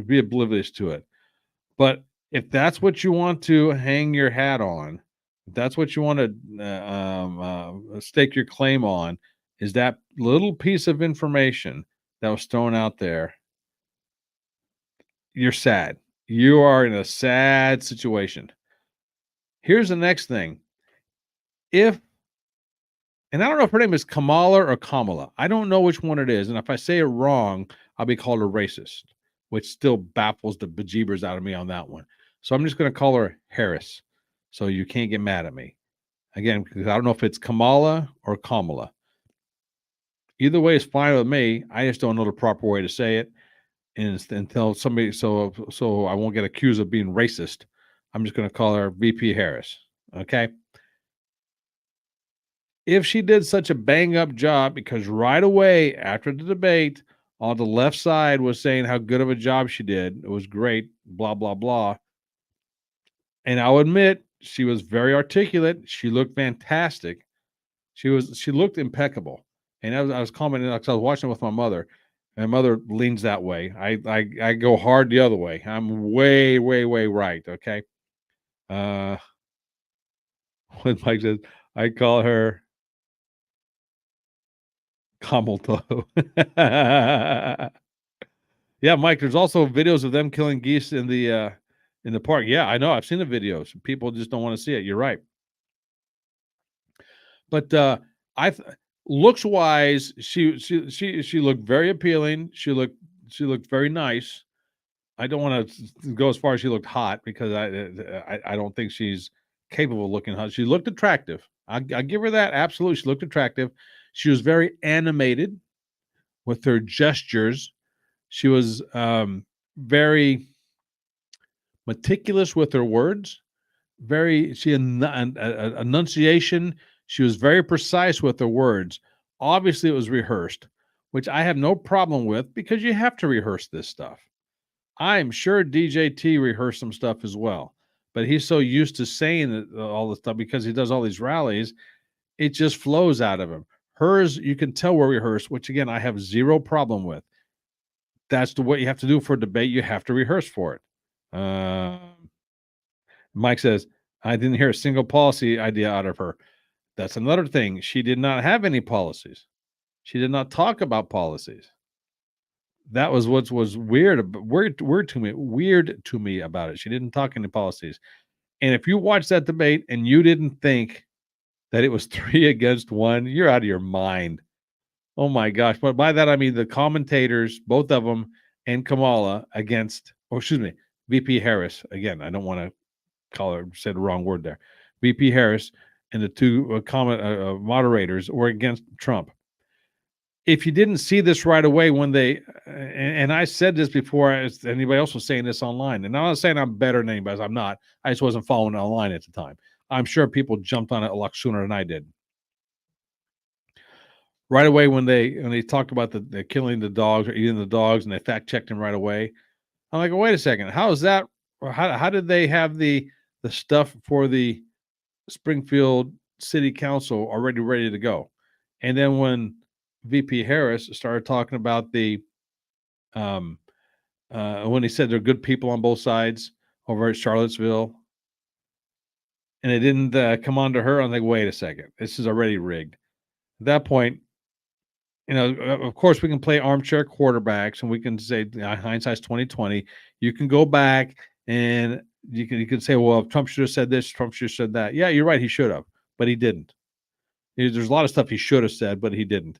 Be oblivious to it. But if that's what you want to hang your hat on, if that's what you want to stake your claim on, is that little piece of information that was thrown out there, you're sad. You are in a sad situation. Here's the next thing. And I don't know if her name is Kamala or Kamala. I don't know which one it is. And if I say it wrong, I'll be called a racist, which still baffles the bejeebers out of me on that one. So I'm just going to call her Harris. So you can't get mad at me. Again, because I don't know if it's Kamala or Kamala. Either way is fine with me. I just don't know the proper way to say it. And until somebody, so I won't get accused of being racist, I'm just going to call her VP Harris. Okay. If she did such a bang up job, because right away after the debate, on the left side was saying how good of a job she did. It was great, blah, blah, blah. And I'll admit, she was very articulate. She looked fantastic. She looked impeccable. And I was commenting, because I was watching it with my mother. And my mother leans that way. I go hard the other way. I'm way, way, way right. Okay. When Mike says, I call her Kamalto. Yeah, Mike, there's also videos of them killing geese in the park. Yeah, I know. I've seen the videos. People just don't want to see it. You're right. But I th- looks wise, she looked very appealing. She looked very nice. I don't want to go as far as she looked hot because I don't think she's capable of looking hot. She looked attractive. I give her that. Absolutely, she looked attractive. She was very animated with her gestures. She was very meticulous with her words. Very she enunciation. She was very precise with her words. Obviously, it was rehearsed, which I have no problem with because you have to rehearse this stuff. I'm sure DJT rehearsed some stuff as well, but he's so used to saying all the stuff because he does all these rallies, it just flows out of him. Hers, you can tell were rehearsed, which again, I have zero problem with. That's what you have to do for a debate. You have to rehearse for it. Mike says, I didn't hear a single policy idea out of her. That's another thing. She did not have any policies. She did not talk about policies. That was what was weird to me about it. She didn't talk any policies. And if you watch that debate and you didn't think that it was 3 against 1, you're out of your mind. Oh my gosh. But by that I mean the commentators, both of them, and Kamala against, oh excuse me, VP Harris. Again, I don't want to call her, said the wrong word there. VP Harris and the two moderators were against Trump. If you didn't see this right away when they, and I said this before, as anybody else was saying this online, and I'm not saying I'm better than anybody, I'm not. I just wasn't following it online at the time. I'm sure people jumped on it a lot sooner than I did. Right away when they talked about the killing the dogs or eating the dogs, and they fact checked him right away. I'm like, wait a second, how is that? Or how did they have the stuff for the Springfield City Council already ready to go? And then when VP Harris started talking about um, when he said they're good people on both sides over at Charlottesville, and it didn't come on to her, I'm like, wait a second, this is already rigged. At that point, of course, we can play armchair quarterbacks, and we can say hindsight's 2020. You can go back and you can say, well, if Trump should have said this, Trump should have said that. Yeah, you're right, he should have, but he didn't. There's a lot of stuff he should have said, but he didn't.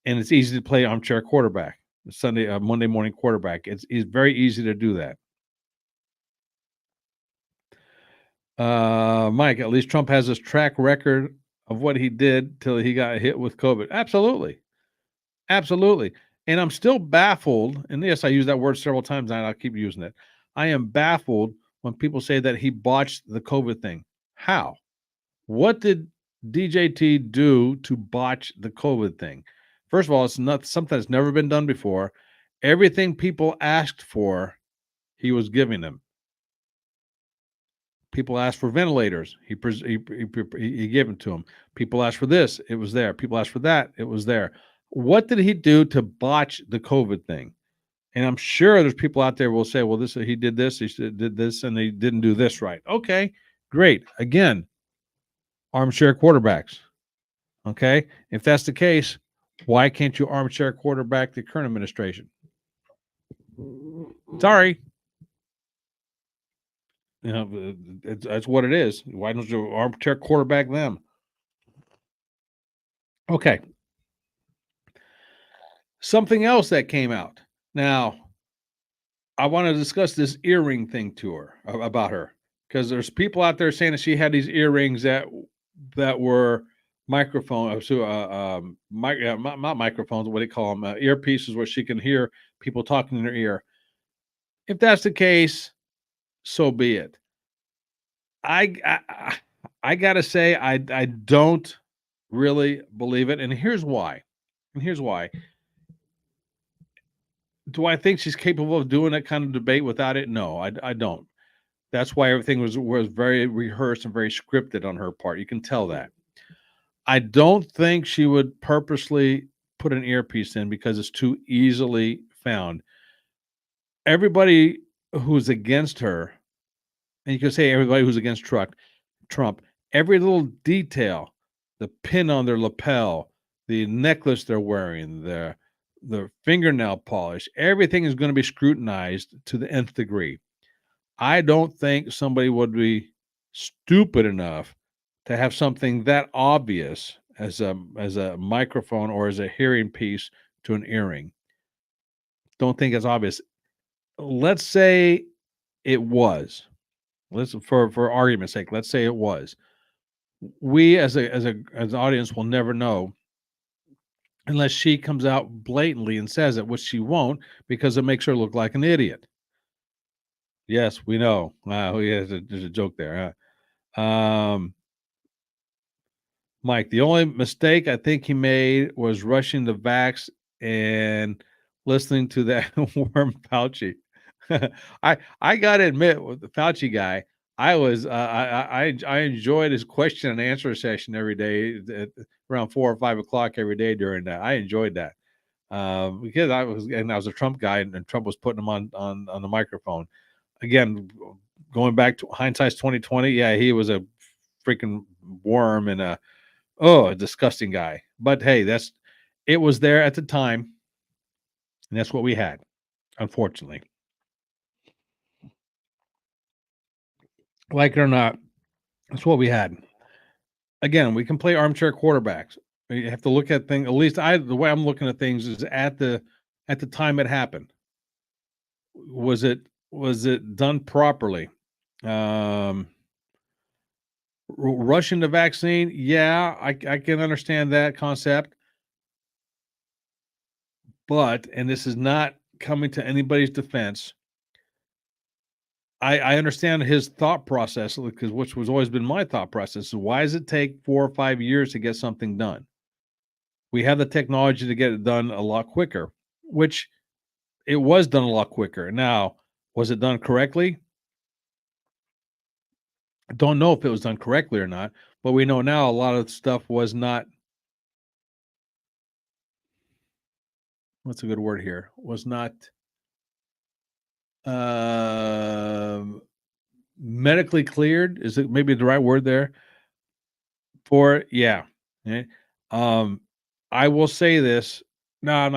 And it's easy to play armchair quarterback, Monday morning quarterback. It's very easy to do that. Mike, at least Trump has his track record of what he did till he got hit with COVID. Absolutely. Absolutely. And I'm still baffled. And yes, I use that word several times and I'll keep using it. I am baffled when people say that he botched the COVID thing. How? What did DJT do to botch the COVID thing? First of all, it's not something that's never been done before. Everything people asked for, he was giving them. People asked for ventilators. He gave them to them. People asked for this. It was there. People asked for that. It was there. What did he do to botch the COVID thing? And I'm sure there's people out there who will say, well, he did this, did this, and he didn't do this right. Okay, great. Again, armchair quarterbacks. Okay. If that's the case, why can't you armchair quarterback the current administration? Sorry. That's what it is. Why don't you armchair quarterback them? Okay. Something else that came out. Now, I want to discuss this earring thing to her about her because there's people out there saying that she had these earrings that were microphones, not microphones. What do you call them? Earpieces where she can hear people talking in her ear. If that's the case, so be it. I gotta say I don't really believe it, and here's why. Do I think she's capable of doing that kind of debate without it? No, I don't. That's why everything was very rehearsed and very scripted on her part. You can tell that. I don't think she would purposely put an earpiece in because it's too easily found. Everybody who's against her, and you can say everybody who's against Trump, Every little detail, the pin on their lapel, the necklace they're wearing, their fingernail polish, everything is going to be scrutinized to the nth degree. I don't think somebody would be stupid enough to have something that obvious as a microphone or as a hearing piece to an earring. Don't think it's obvious. Let's say it was. Let's for argument's sake, let's say it was. We as an audience will never know unless she comes out blatantly and says it, which she won't because it makes her look like an idiot. Yes, we know. Yeah, there's a joke there. Huh? Mike, the only mistake I think he made was rushing the vax and listening to that worm Fauci. I gotta admit, with the Fauci guy, I was I enjoyed his question and answer session every day at around 4 or 5 o'clock every day during that. I enjoyed that because I was a Trump guy and Trump was putting him on the microphone again. Going back to hindsight's 2020, yeah, he was a freaking worm and a disgusting guy. But hey, it was there at the time, and that's what we had, unfortunately. Like it or not, that's what we had. Again, we can play armchair quarterbacks. You have to look at things. At least the way I'm looking at things is at the time it happened. Was it done properly? Um, Rushing the vaccine, yeah, I can understand that concept, but and this is not coming to anybody's defense. I understand his thought process because which was always been my thought process. So why does it take 4 or 5 years to get something done? We have the technology to get it done a lot quicker, which it was done a lot quicker. Now, was it done correctly? I don't know if it was done correctly or not, but we know now a lot of stuff was not. What's a good word here? Was not um medically cleared. Is it maybe the right word there? For yeah. Yeah. Um, I will say this. No, I'm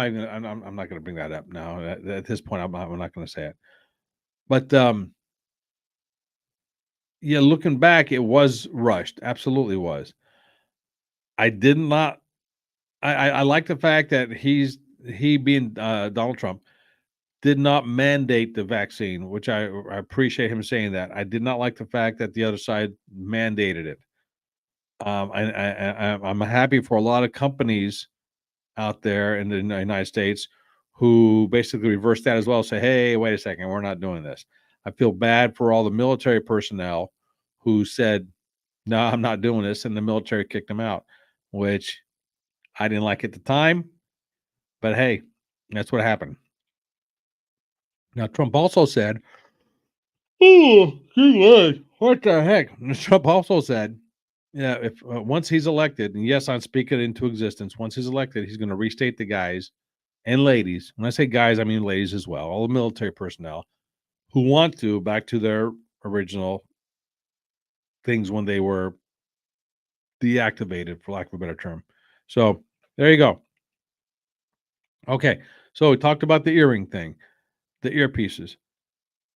not gonna bring that up now. At this point, I'm not gonna say it. But yeah, looking back, it was rushed. Absolutely was. I did not. I like the fact that he being Donald Trump did not mandate the vaccine, which I appreciate him saying that. I did not like the fact that the other side mandated it. I'm happy for a lot of companies out there in the United States who basically reverse that as well. Say, hey, wait a second, we're not doing this. I feel bad for all the military personnel who said, no, I'm not doing this, and the military kicked them out, which I didn't like at the time. But hey, that's what happened. Now, Trump also said, oh, what the heck? Trump also said, yeah, if once he's elected, and yes, I'm speaking into existence, once he's elected, he's going to restate the guys and ladies. When I say guys, I mean ladies as well, all the military personnel who want to back to their original things when they were deactivated, for lack of a better term. So there you go. Okay. So we talked about the earring thing, the earpieces.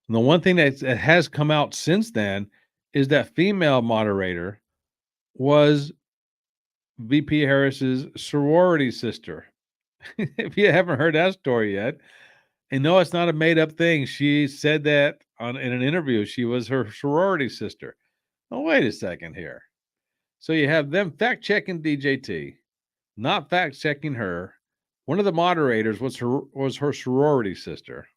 And the one thing that has come out since then is that female moderator was VP Harris's sorority sister. If you haven't heard that story yet, and no, it's not a made up thing. She said that in an interview. She was her sorority sister. Oh, wait a second here. So you have them fact checking DJT, not fact checking her. One of the moderators was her sorority sister.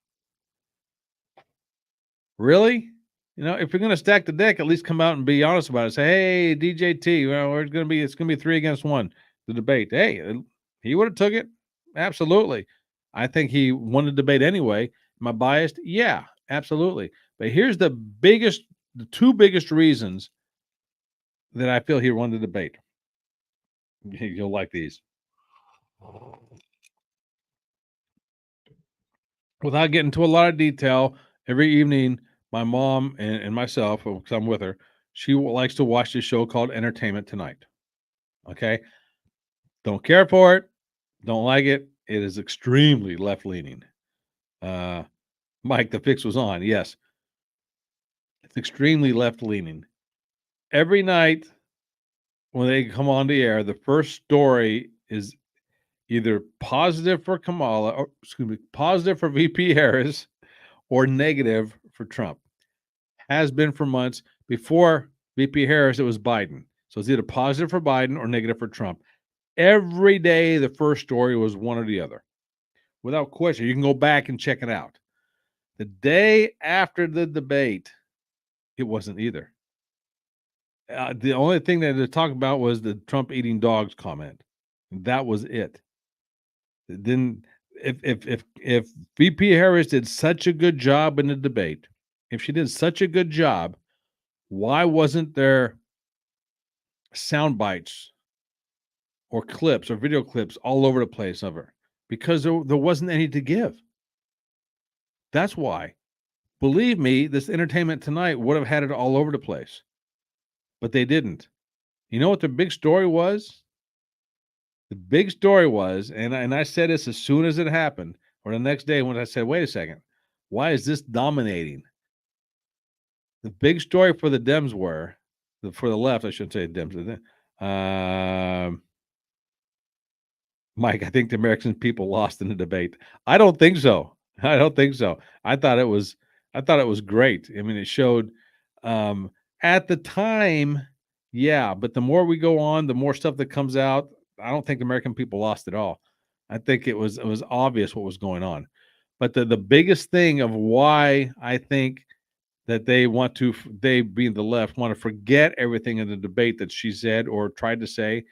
Really? You know, if you're going to stack the deck, at least come out and be honest about it. Say, hey, DJT, well, it's going to be 3-against-1, the debate. Hey, he would have took it. Absolutely. I think he won the debate anyway. Am I biased? Yeah, absolutely. But here's the two biggest reasons that I feel he won the debate. You'll like these. Without getting into a lot of detail, every evening, my mom and myself, because I'm with her, She likes to watch this show called Entertainment Tonight. Okay. Don't care for it. Don't like it. It is extremely left leaning. Uh, Mike, the fix was on. Yes. It's extremely left leaning. Every night when they come on the air, the first story is either positive for Kamala, or excuse me, positive for VP Harris, or negative for Trump. Has been for months. Before VP Harris, it was Biden. So it's either positive for Biden or negative for Trump. Every day, the first story was one or the other, without question. You can go back and check it out. The day after the debate, it wasn't either. The only thing that they talked about was the Trump eating dogs comment. That was it. Then, if VP Harris did such a good job in the debate, if she did such a good job, why wasn't there sound bites or clips or video clips all over the place of her? Because there wasn't any to give. That's why. Believe me, this Entertainment Tonight would have had it all over the place, but they didn't. You know what the big story was? The big story was, and I said this as soon as it happened, or the next day when I said, wait a second, why is this dominating? The big story for the Dems for the left, I shouldn't say Dems, Mike, I think the American people lost in the debate. I don't think so. I don't think so. I thought it was great. I mean, it showed at the time, yeah, but the more we go on, the more stuff that comes out. I don't think the American people lost at all. I think it was obvious what was going on. But the biggest thing of why I think that they being the left want to forget everything in the debate that she said or tried to say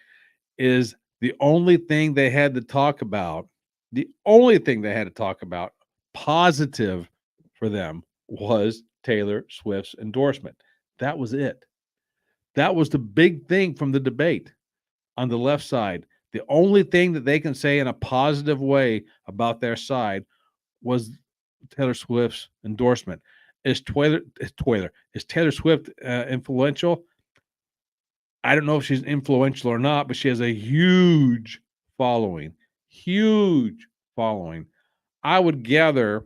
is the only thing they had to talk about, positive for them, was Taylor Swift's endorsement. That was it. That was the big thing from the debate on the left side. The only thing that they can say in a positive way about their side was Taylor Swift's endorsement. Is Taylor Swift influential? I don't know if she's influential or not, but she has a huge following. Huge following. I would gather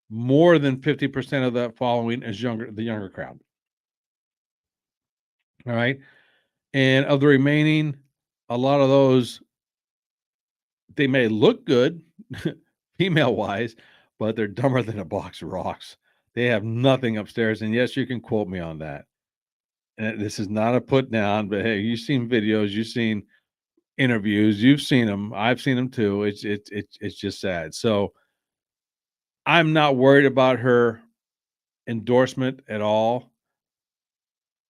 more than 50% of that following is the younger crowd. All right. And of the remaining, a lot of those, they may look good female wise, but they're dumber than a box of rocks. They have nothing upstairs. And yes, you can quote me on that. And this is not a put down, but hey, you've seen videos, you've seen interviews, you've seen them. I've seen them too. It's just sad. So I'm not worried about her endorsement at all.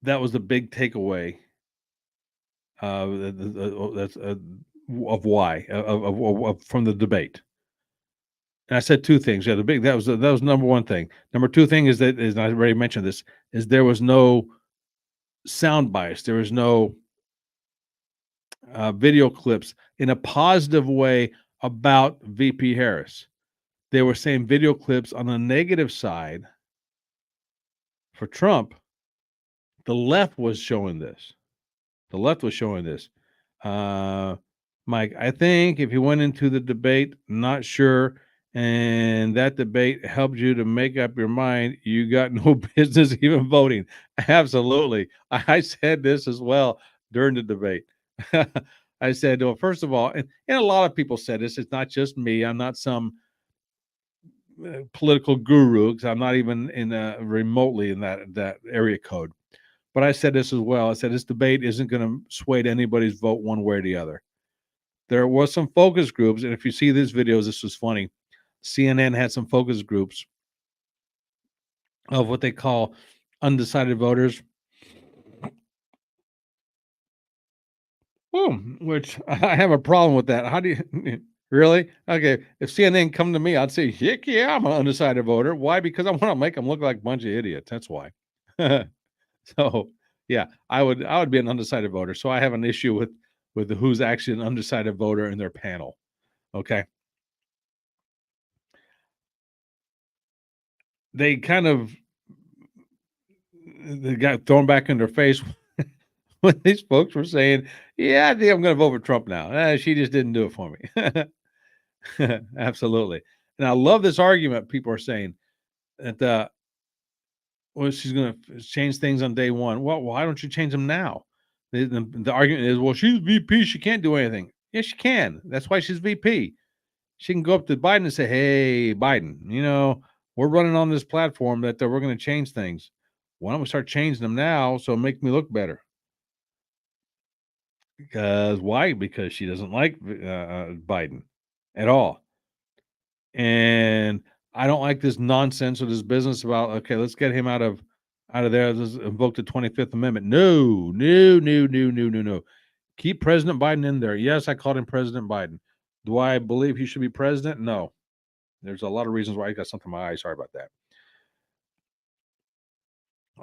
That was the big takeaway. That's of why from the debate. And I said two things. Yeah, that was number one thing. Number two thing is I already mentioned this, is there was no sound bias. There was no video clips in a positive way about VP Harris. They were saying video clips on the negative side for Trump. The left was showing this. Mike, I think if you went into the debate, not sure, and that debate helped you to make up your mind, you got no business even voting. Absolutely. I said this as well during the debate. I said, well, first of all, and a lot of people said this, it's not just me. I'm not some political guru, because I'm not even remotely in that area code. But I said this as well. I said this debate isn't going to sway anybody's vote one way or the other. There was some focus groups, and if you see these videos, this was funny. CNN had some focus groups of what they call undecided voters, which I have a problem with that. How do you really? Okay, if CNN come to me, I'd say, heck yeah, I'm an undecided voter. Why? Because I want to make them look like a bunch of idiots. That's why. So yeah, I would be an undecided voter. So I have an issue with who's actually an undecided voter in their panel. Okay. They kind of they got thrown back in their face when these folks were saying, "Yeah, I think I'm going to vote for Trump now." She just didn't do it for me. Absolutely. And I love this argument. People are saying that, well, she's going to change things on day one. Well, why don't you change them now? The argument is, well, she's VP. She can't do anything. Yes, she can. That's why she's VP. She can go up to Biden and say, "Hey, Biden, we're running on this platform that we're going to change things. Why don't we start changing them now so it make me look better?" Because why? Because she doesn't like Biden at all. And I don't like this nonsense or this business about, okay, let's get him out of there. Let's invoke the 25th Amendment. No, no, no, no, no, no, no. Keep President Biden in there. Yes, I called him President Biden. Do I believe he should be president? No. There's a lot of reasons why I got something in my eye. Sorry about that.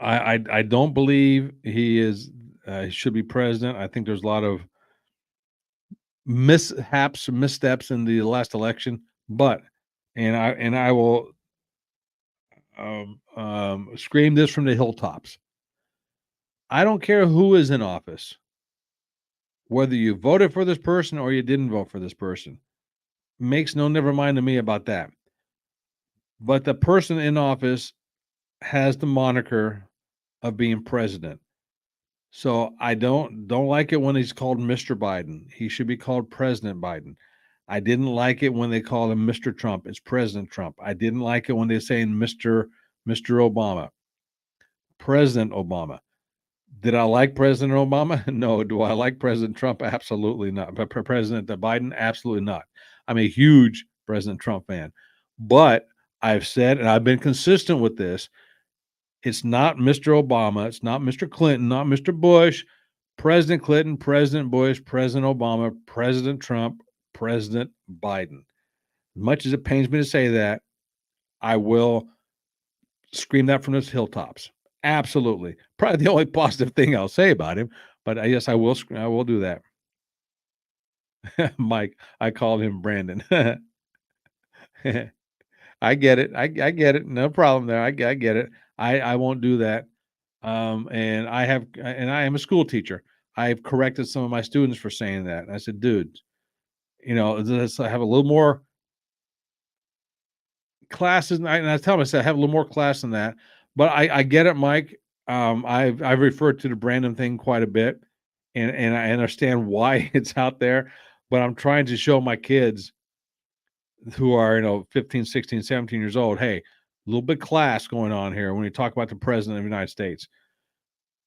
I don't believe he should be president. I think there's a lot of mishaps, missteps in the last election, but and I will scream this from the hilltops. I don't care who is in office, whether you voted for this person or you didn't vote for this person. Makes no never mind to me about that. But the person in office has the moniker of being president. So I don't like it when he's called Mr. Biden. He should be called President Biden. I didn't like it when they called him Mr. Trump. It's President Trump. I didn't like it when they're saying Mr. Obama. President Obama. Did I like President Obama? No. Do I like President Trump? Absolutely not. But President Biden? Absolutely not. I'm a huge President Trump fan. But I've said, and I've been consistent with this, it's not Mr. Obama. It's not Mr. Clinton, not Mr. Bush. President Clinton, President Bush, President Obama, President Trump, President Biden. As much as it pains me to say that, I will scream that from the hilltops. Absolutely. Probably the only positive thing I'll say about him, but yes, I will. I will do that. Mike, I called him Brandon. I get it. I get it. No problem there. I get it. I won't do that. And I am a school teacher. I've corrected some of my students for saying that. And I said, dude, let's have a little more classes. And I tell them, I said, have a little more class than that. But I get it, Mike. I've referred to the Brandon thing quite a bit, and I understand why it's out there. But I'm trying to show my kids who are 15, 16, 17 years old, hey, a little bit class going on here when you talk about the president of the United States,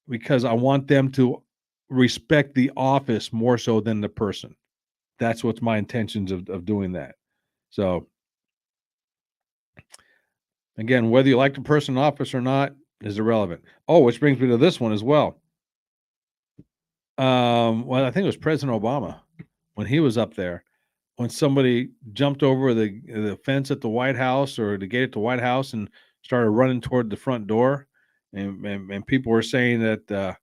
because I want them to respect the office more so than the person. That's what's my intentions of doing that. So again, whether you like the person in office or not is irrelevant. Oh, which brings me to this one as well. Well, I think it was President Obama when he was up there, when somebody jumped over the fence at the White House or the gate at the White House and started running toward the front door, and people were saying that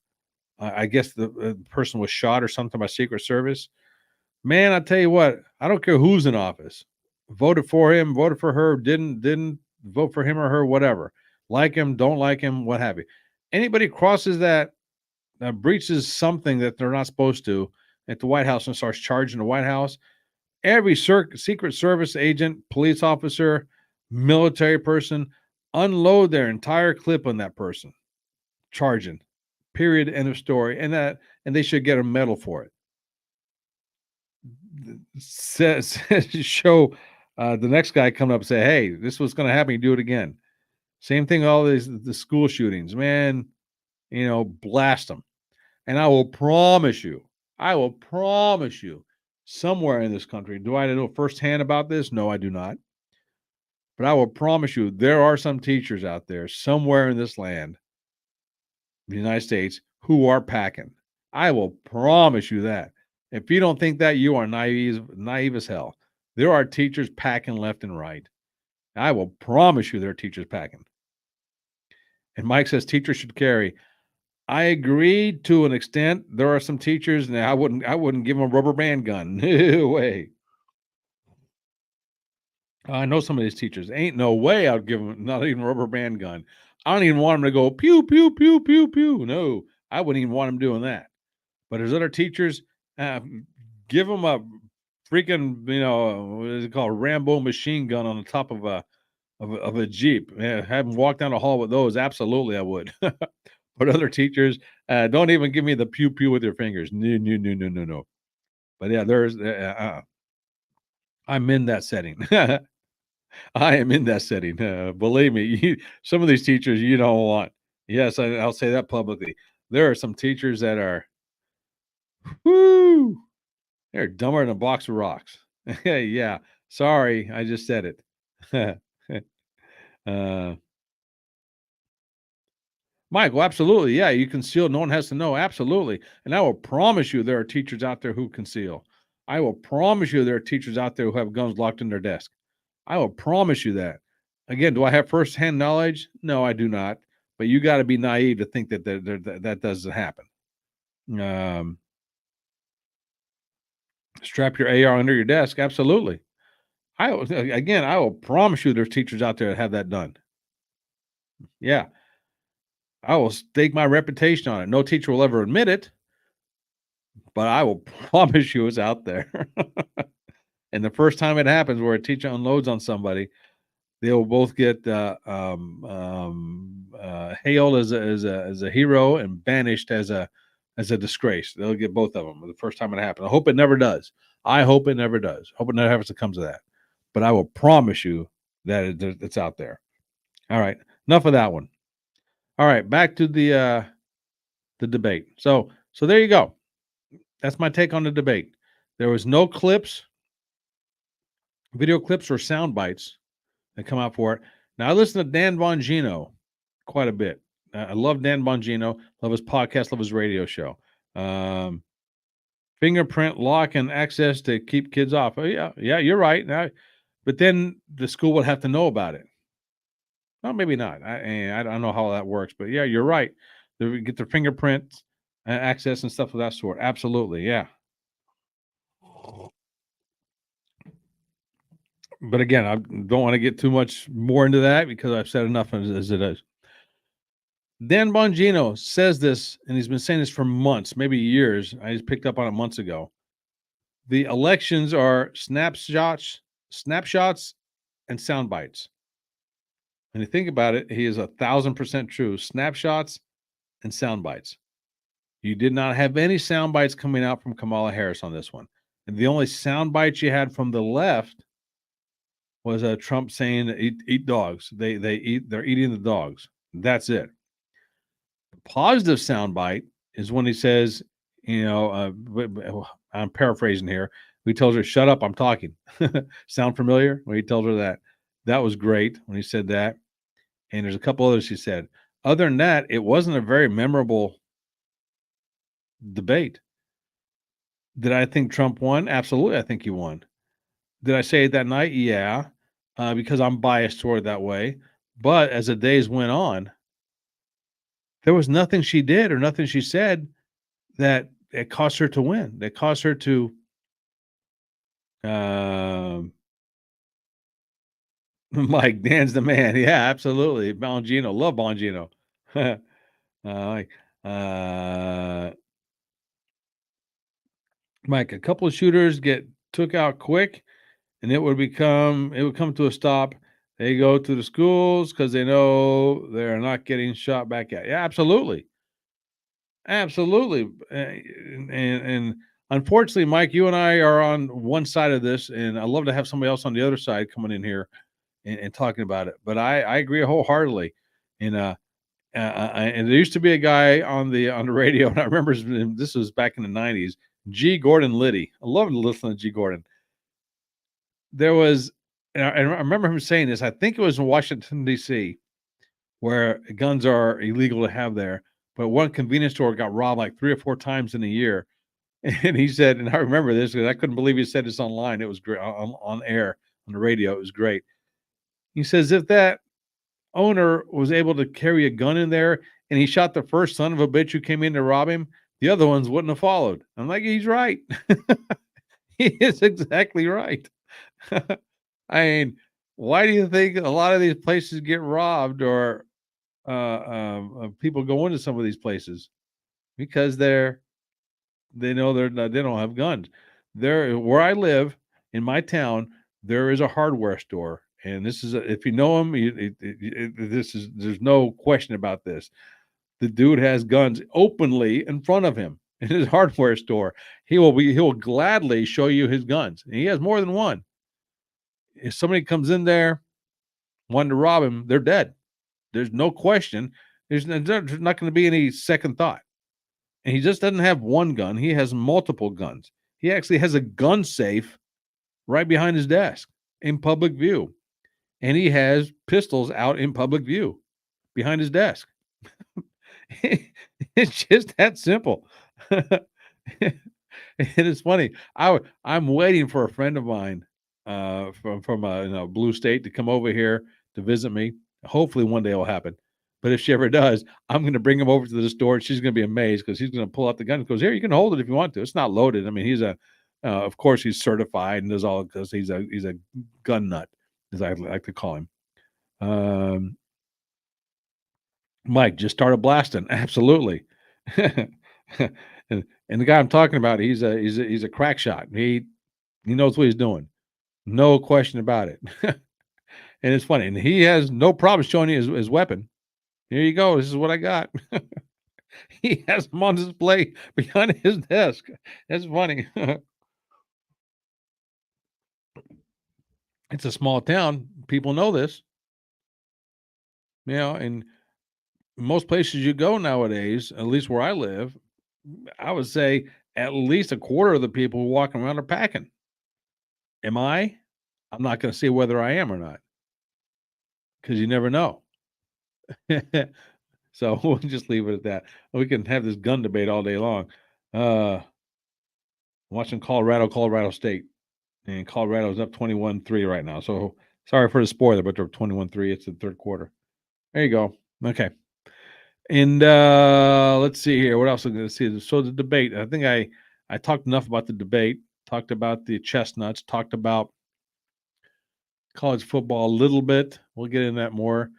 I guess the person was shot or something by Secret Service. Man, I tell you what, I don't care who's in office. Voted for him, voted for her, didn't vote for him or her, whatever. Like him, don't like him, what have you. Anybody crosses that breaches something that they're not supposed to at the White House and starts charging the White House, every Secret Service agent, police officer, military person, unload their entire clip on that person, charging. Period. End of story. And they should get a medal for it. Says show the next guy coming up and say, "Hey, this was going to happen. You do it again." Same thing. All the school shootings, man. Blast them. And I will promise you, somewhere in this country, do I know firsthand about this? No, I do not. But I will promise you, there are some teachers out there somewhere in this land, the United States, who are packing. I will promise you that. If you don't think that, you are naive as hell. There are teachers packing left and right. I will promise you there are teachers packing. And Mike says teachers should carry. I agree to an extent. There are some teachers, and I wouldn't give them a rubber band gun. No way. I know some of these teachers. Ain't no way I'd give them not even a rubber band gun. I don't even want them to go pew, pew, pew, pew, pew. No, I wouldn't even want them doing that. But there's other teachers, uh, give them a freaking, what is it called? Rambo machine gun on the top of a Jeep. Yeah, have them walk down the hall with those. Absolutely, I would. But other teachers, don't even give me the pew pew with your fingers. No, no, no, no, no, no. But yeah, I'm in that setting. I am in that setting. Believe me, some of these teachers you don't want. Yes, I'll say that publicly. There are some teachers that are, whoo, they're dumber than a box of rocks. Yeah, sorry, I just said it. uh, Michael, absolutely. Yeah, you conceal. No one has to know. Absolutely. And I will promise you there are teachers out there who conceal. I will promise you there are teachers out there who have guns locked in their desk. I will promise you that. Again, do I have firsthand knowledge? No, I do not. But you got to be naive to think that doesn't happen. Um, Strap your AR under your desk. Absolutely. I will promise you there's teachers out there that have that done. Yeah, I will stake my reputation on it. No teacher will ever admit it, but I will promise you it's out there. And the first time it happens where a teacher unloads on somebody, they will both get hailed as a hero and banished as a disgrace. They'll get both of them the first time it happens. I hope it never does. I hope it never does. Hope it never happens to come to that. But I will promise you that it's out there. All right, enough of that one. All right, back to the debate. So there you go. That's my take on the debate. There was no clips, video clips, or sound bites that come out for it. Now I listen to Dan Bongino quite a bit. I love Dan Bongino. Love his podcast. Love his radio show. Um, Fingerprint lock and access to keep kids off. Oh, yeah, you're right. Now, but then the school would have to know about it. Well, maybe not. I don't know how that works, but yeah, you're right. They get their fingerprints access and stuff of that sort. Absolutely, yeah. But again, I don't want to get too much more into that because I've said enough as it is. Dan Bongino says this, and he's been saying this for months, maybe years. I just picked up on it months ago. The elections are snapshots, and sound bites. And you think about it, he is 1,000% true. Snapshots and sound bites. You did not have any sound bites coming out from Kamala Harris on this one. And the only sound bites you had from the left was Trump saying eat dogs. They're eating the dogs. That's it. The positive soundbite is when he says, I'm paraphrasing here. He tells her, "Shut up, I'm talking." Sound familiar? When he tells her that, that was great when he said that. And there's a couple others he said. Other than that, it wasn't a very memorable debate. Did I think Trump won? Absolutely, I think he won. Did I say it that night? Yeah, because I'm biased toward that way. But as the days went on, there was nothing she did or nothing she said that it caused her to win. That caused her to, um, Mike, Dan's the man. Yeah, absolutely. Bongino, love Bongino. Like, uh, Mike, a couple of shooters get took out quick, and it would come to a stop. They go to the schools because they know they're not getting shot back at. Yeah, absolutely. Absolutely. And unfortunately, Mike, you and I are on one side of this, and I'd love to have somebody else on the other side coming in here and talking about it. But I agree wholeheartedly. And and there used to be a guy on the radio, and I remember this was back in the '90s. G. Gordon Liddy. I love to listen to G. Gordon. There was, and I remember him saying this. I think it was in Washington D.C. where guns are illegal to have there. But one convenience store got robbed like 3 or 4 times in a year. And he said, and I remember this because I couldn't believe he said this online. It was great on air on the radio. It was great. He says, if that owner was able to carry a gun in there and he shot the first son of a bitch who came in to rob him, the other ones wouldn't have followed. I'm like, he's right. He is exactly right. I mean, why do you think a lot of these places get robbed or people go into some of these places because they know they don't have guns. There, where I live in my town, there is a hardware store, and this is if you know him, this is there's no question about this. The dude has guns openly in front of him in his hardware store. He will gladly show you his guns. And he has more than one. If somebody comes in there wanting to rob him, they're dead. There's no question. There's not going to be any second thought. And he just doesn't have one gun. He has multiple guns. He actually has a gun safe right behind his desk in public view. And he has pistols out in public view behind his desk. It's just that simple. It is funny. I'm waiting for a friend of mine from a blue state to come over here to visit me. Hopefully one day it'll happen. But if she ever does, I'm going to bring him over to the store, and she's going to be amazed because he's going to pull out the gun and goes, "Here, you can hold it if you want to. It's not loaded." I mean, of course, he's certified and does all because he's a gun nut, as I like to call him. Mike just started blasting. Absolutely. And the guy I'm talking about, he's a crack shot. He knows what he's doing. No question about it. And it's funny. And he has no problem showing you his weapon. Here you go. This is what I got. He has them on display behind his desk. That's funny. It's a small town. People know this. And most places you go nowadays, at least where I live, I would say at least a quarter of the people walking around are packing. Am I? I'm not going to say whether I am or not because you never know. So we'll just leave it at that. We can have this gun debate all day long. I'm watching Colorado State, and Colorado's up 21-3 right now. So sorry for the spoiler, but they're 21-3. It's the third quarter. There you go. Okay. And let's see here. What else I'm going to see? So the debate. I think I talked enough about the debate. Talked about the Chestnuts. Talked about college football a little bit. We'll get into that more.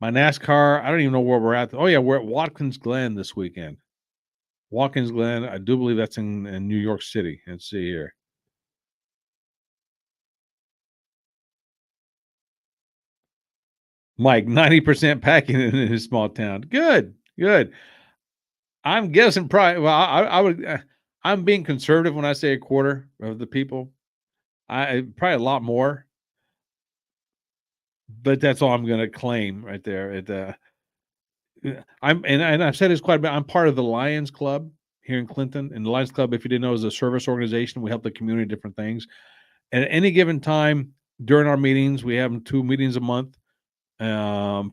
My NASCAR, I don't even know where we're at. Oh, yeah, we're at Watkins Glen this weekend. Watkins Glen, I do believe that's in New York City. Let's see here. Mike, 90% packing in his small town. Good. I'm guessing probably, well, I would, I'm being conservative when I say a quarter of the people. I probably a lot more. But that's all I'm going to claim right there. And I've said this quite a bit. I'm part of the Lions Club here in Clinton, and the Lions Club, if you didn't know, is a service organization. We help the community different things. And at any given time during our meetings, we have 2 meetings a month.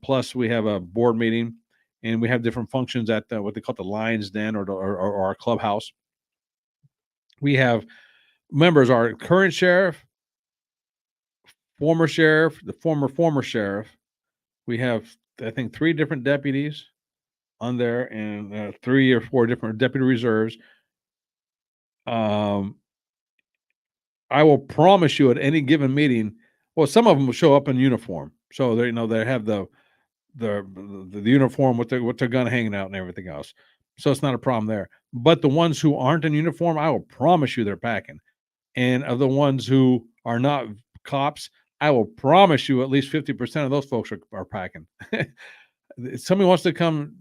Plus, we have a board meeting, and we have different functions at what they call the Lions Den or our clubhouse. We have members, our current sheriff, former sheriff, the former sheriff. We have, I think, 3 different deputies on there and 3 or 4 different deputy reserves. I will promise you at any given meeting, well, some of them will show up in uniform. So they have the uniform with their gun hanging out and everything else. So it's not a problem there. But the ones who aren't in uniform, I will promise you they're packing. And of the ones who are not cops, I will promise you at least 50% of those folks are packing. If somebody wants to come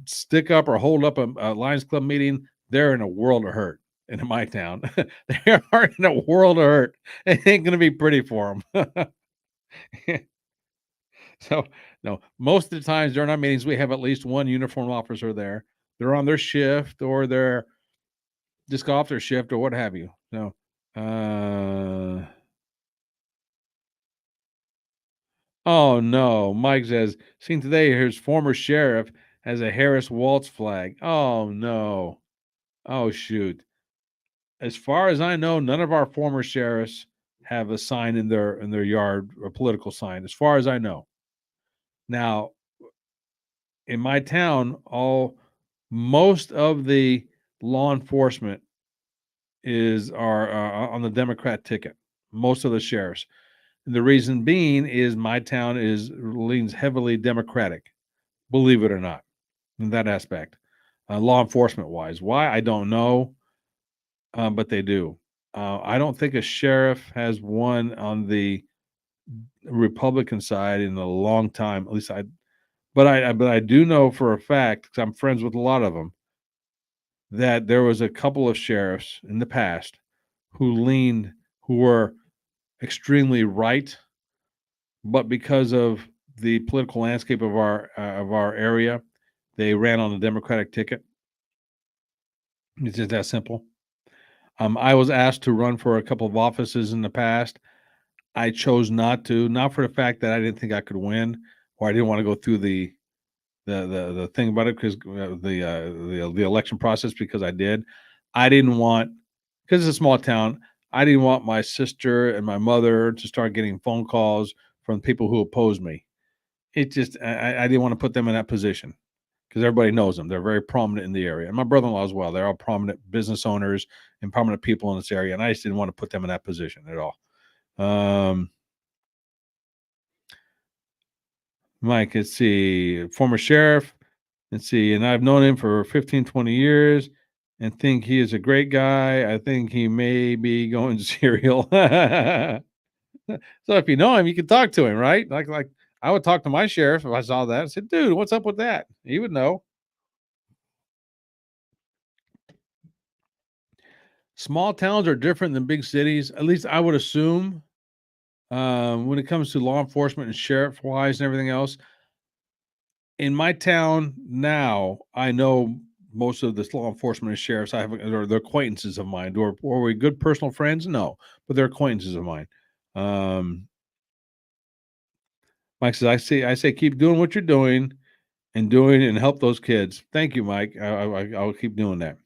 stick up or hold up a Lions Club meeting, they're in a world of hurt in my town. They are in a world of hurt. It ain't going to be pretty for them. So, no, most of the times during our meetings, we have at least one uniformed officer there. They're on their shift or they're just got off their shift or what have you. So, oh no, Mike says, seen today his former sheriff has a Harris Waltz flag. Oh no. Oh shoot. As far as I know, none of our former sheriffs have a sign in their yard, a political sign, as far as I know. Now, in my town, most of the law enforcement are on the Democrat ticket. Most of the sheriffs. And the reason being is my town leans heavily Democratic. believe it or not, in that aspect, law enforcement wise. Why? I don't know, but they do. I don't think a sheriff has won on the Republican side in a long time. At least but I do know for a fact, because I'm friends with a lot of them, that there was a couple of sheriffs in the past who were extremely right, but because of the political landscape of our area, they ran on the Democratic ticket. It's just that simple. I was asked to run for a couple of offices in the past. I chose not to, not for the fact that I didn't think I could win, or I didn't want to go through the thing about it because the election process, because I did. I didn't want, because it's a small town. I didn't want my sister and my mother to start getting phone calls from people who oppose me. It just I didn't want to put them in that position because everybody knows them. They're very prominent in the area, and my brother-in-law as well. They're all prominent business owners and prominent people in this area, and I just didn't want to put them in that position at all. Mike, let's see, former sheriff. Let's see, and I've known him for 15, 20 years and think he is a great guy. I think he may be going serial. So if you know him, you can talk to him, right? Like I would talk to my sheriff if I saw that. I said, dude, what's up with that? He would know. Small towns are different than big cities. At least I would assume. When it comes to law enforcement and sheriff wise and everything else, in my town now, I know most of the law enforcement and sheriffs. I have, or they're acquaintances of mine. Or are we good personal friends? No, but they're acquaintances of mine. Um, Mike says, I say, keep doing what you're doing and help those kids. Thank you, Mike. I'll keep doing that.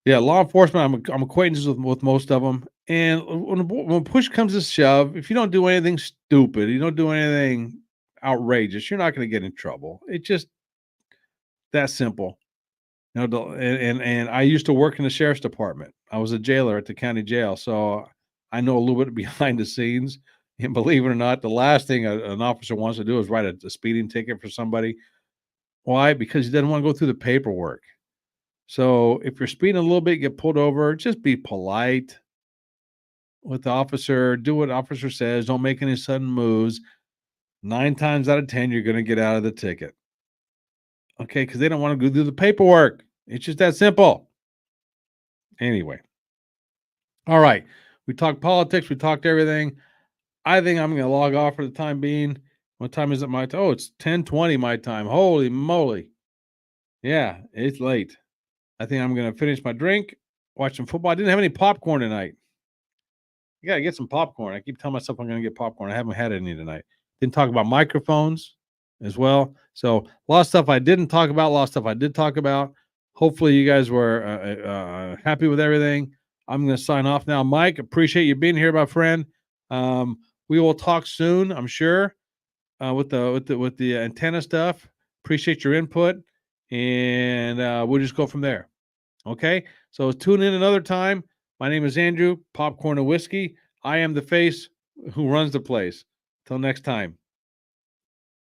Yeah, law enforcement. I'm acquaintances with most of them. And when push comes to shove, if you don't do anything stupid, you don't do anything outrageous, you're not going to get in trouble. It's just that simple. You know, and I used to work in the sheriff's department. I was a jailer at the county jail, so I know a little bit behind the scenes. And believe it or not, the last thing an officer wants to do is write a speeding ticket for somebody. Why? Because he doesn't want to go through the paperwork. So if you're speeding a little bit, get pulled over, just be polite with the officer. Do what the officer says. Don't make any sudden moves. 9 times out of 10, you're going to get out of the ticket. Okay, because they don't want to go through the paperwork. It's just that simple. Anyway. All right. We talked politics. We talked everything. I think I'm going to log off for the time being. What time is it my time? Oh, it's 10:20 my time. Holy moly. Yeah, it's late. I think I'm going to finish my drink, watch some football. I didn't have any popcorn tonight. You got to get some popcorn. I keep telling myself I'm going to get popcorn. I haven't had any tonight. Didn't talk about microphones as well. So a lot of stuff I didn't talk about, a lot of stuff I did talk about. Hopefully you guys were happy with everything. I'm going to sign off now. Mike, appreciate you being here, my friend. We will talk soon, I'm sure, with the antenna stuff. Appreciate your input, and we'll just go from there. Okay, so tune in another time. My name is Andrew, Popcorn and Whiskey. I am the face who runs the place. Till next time.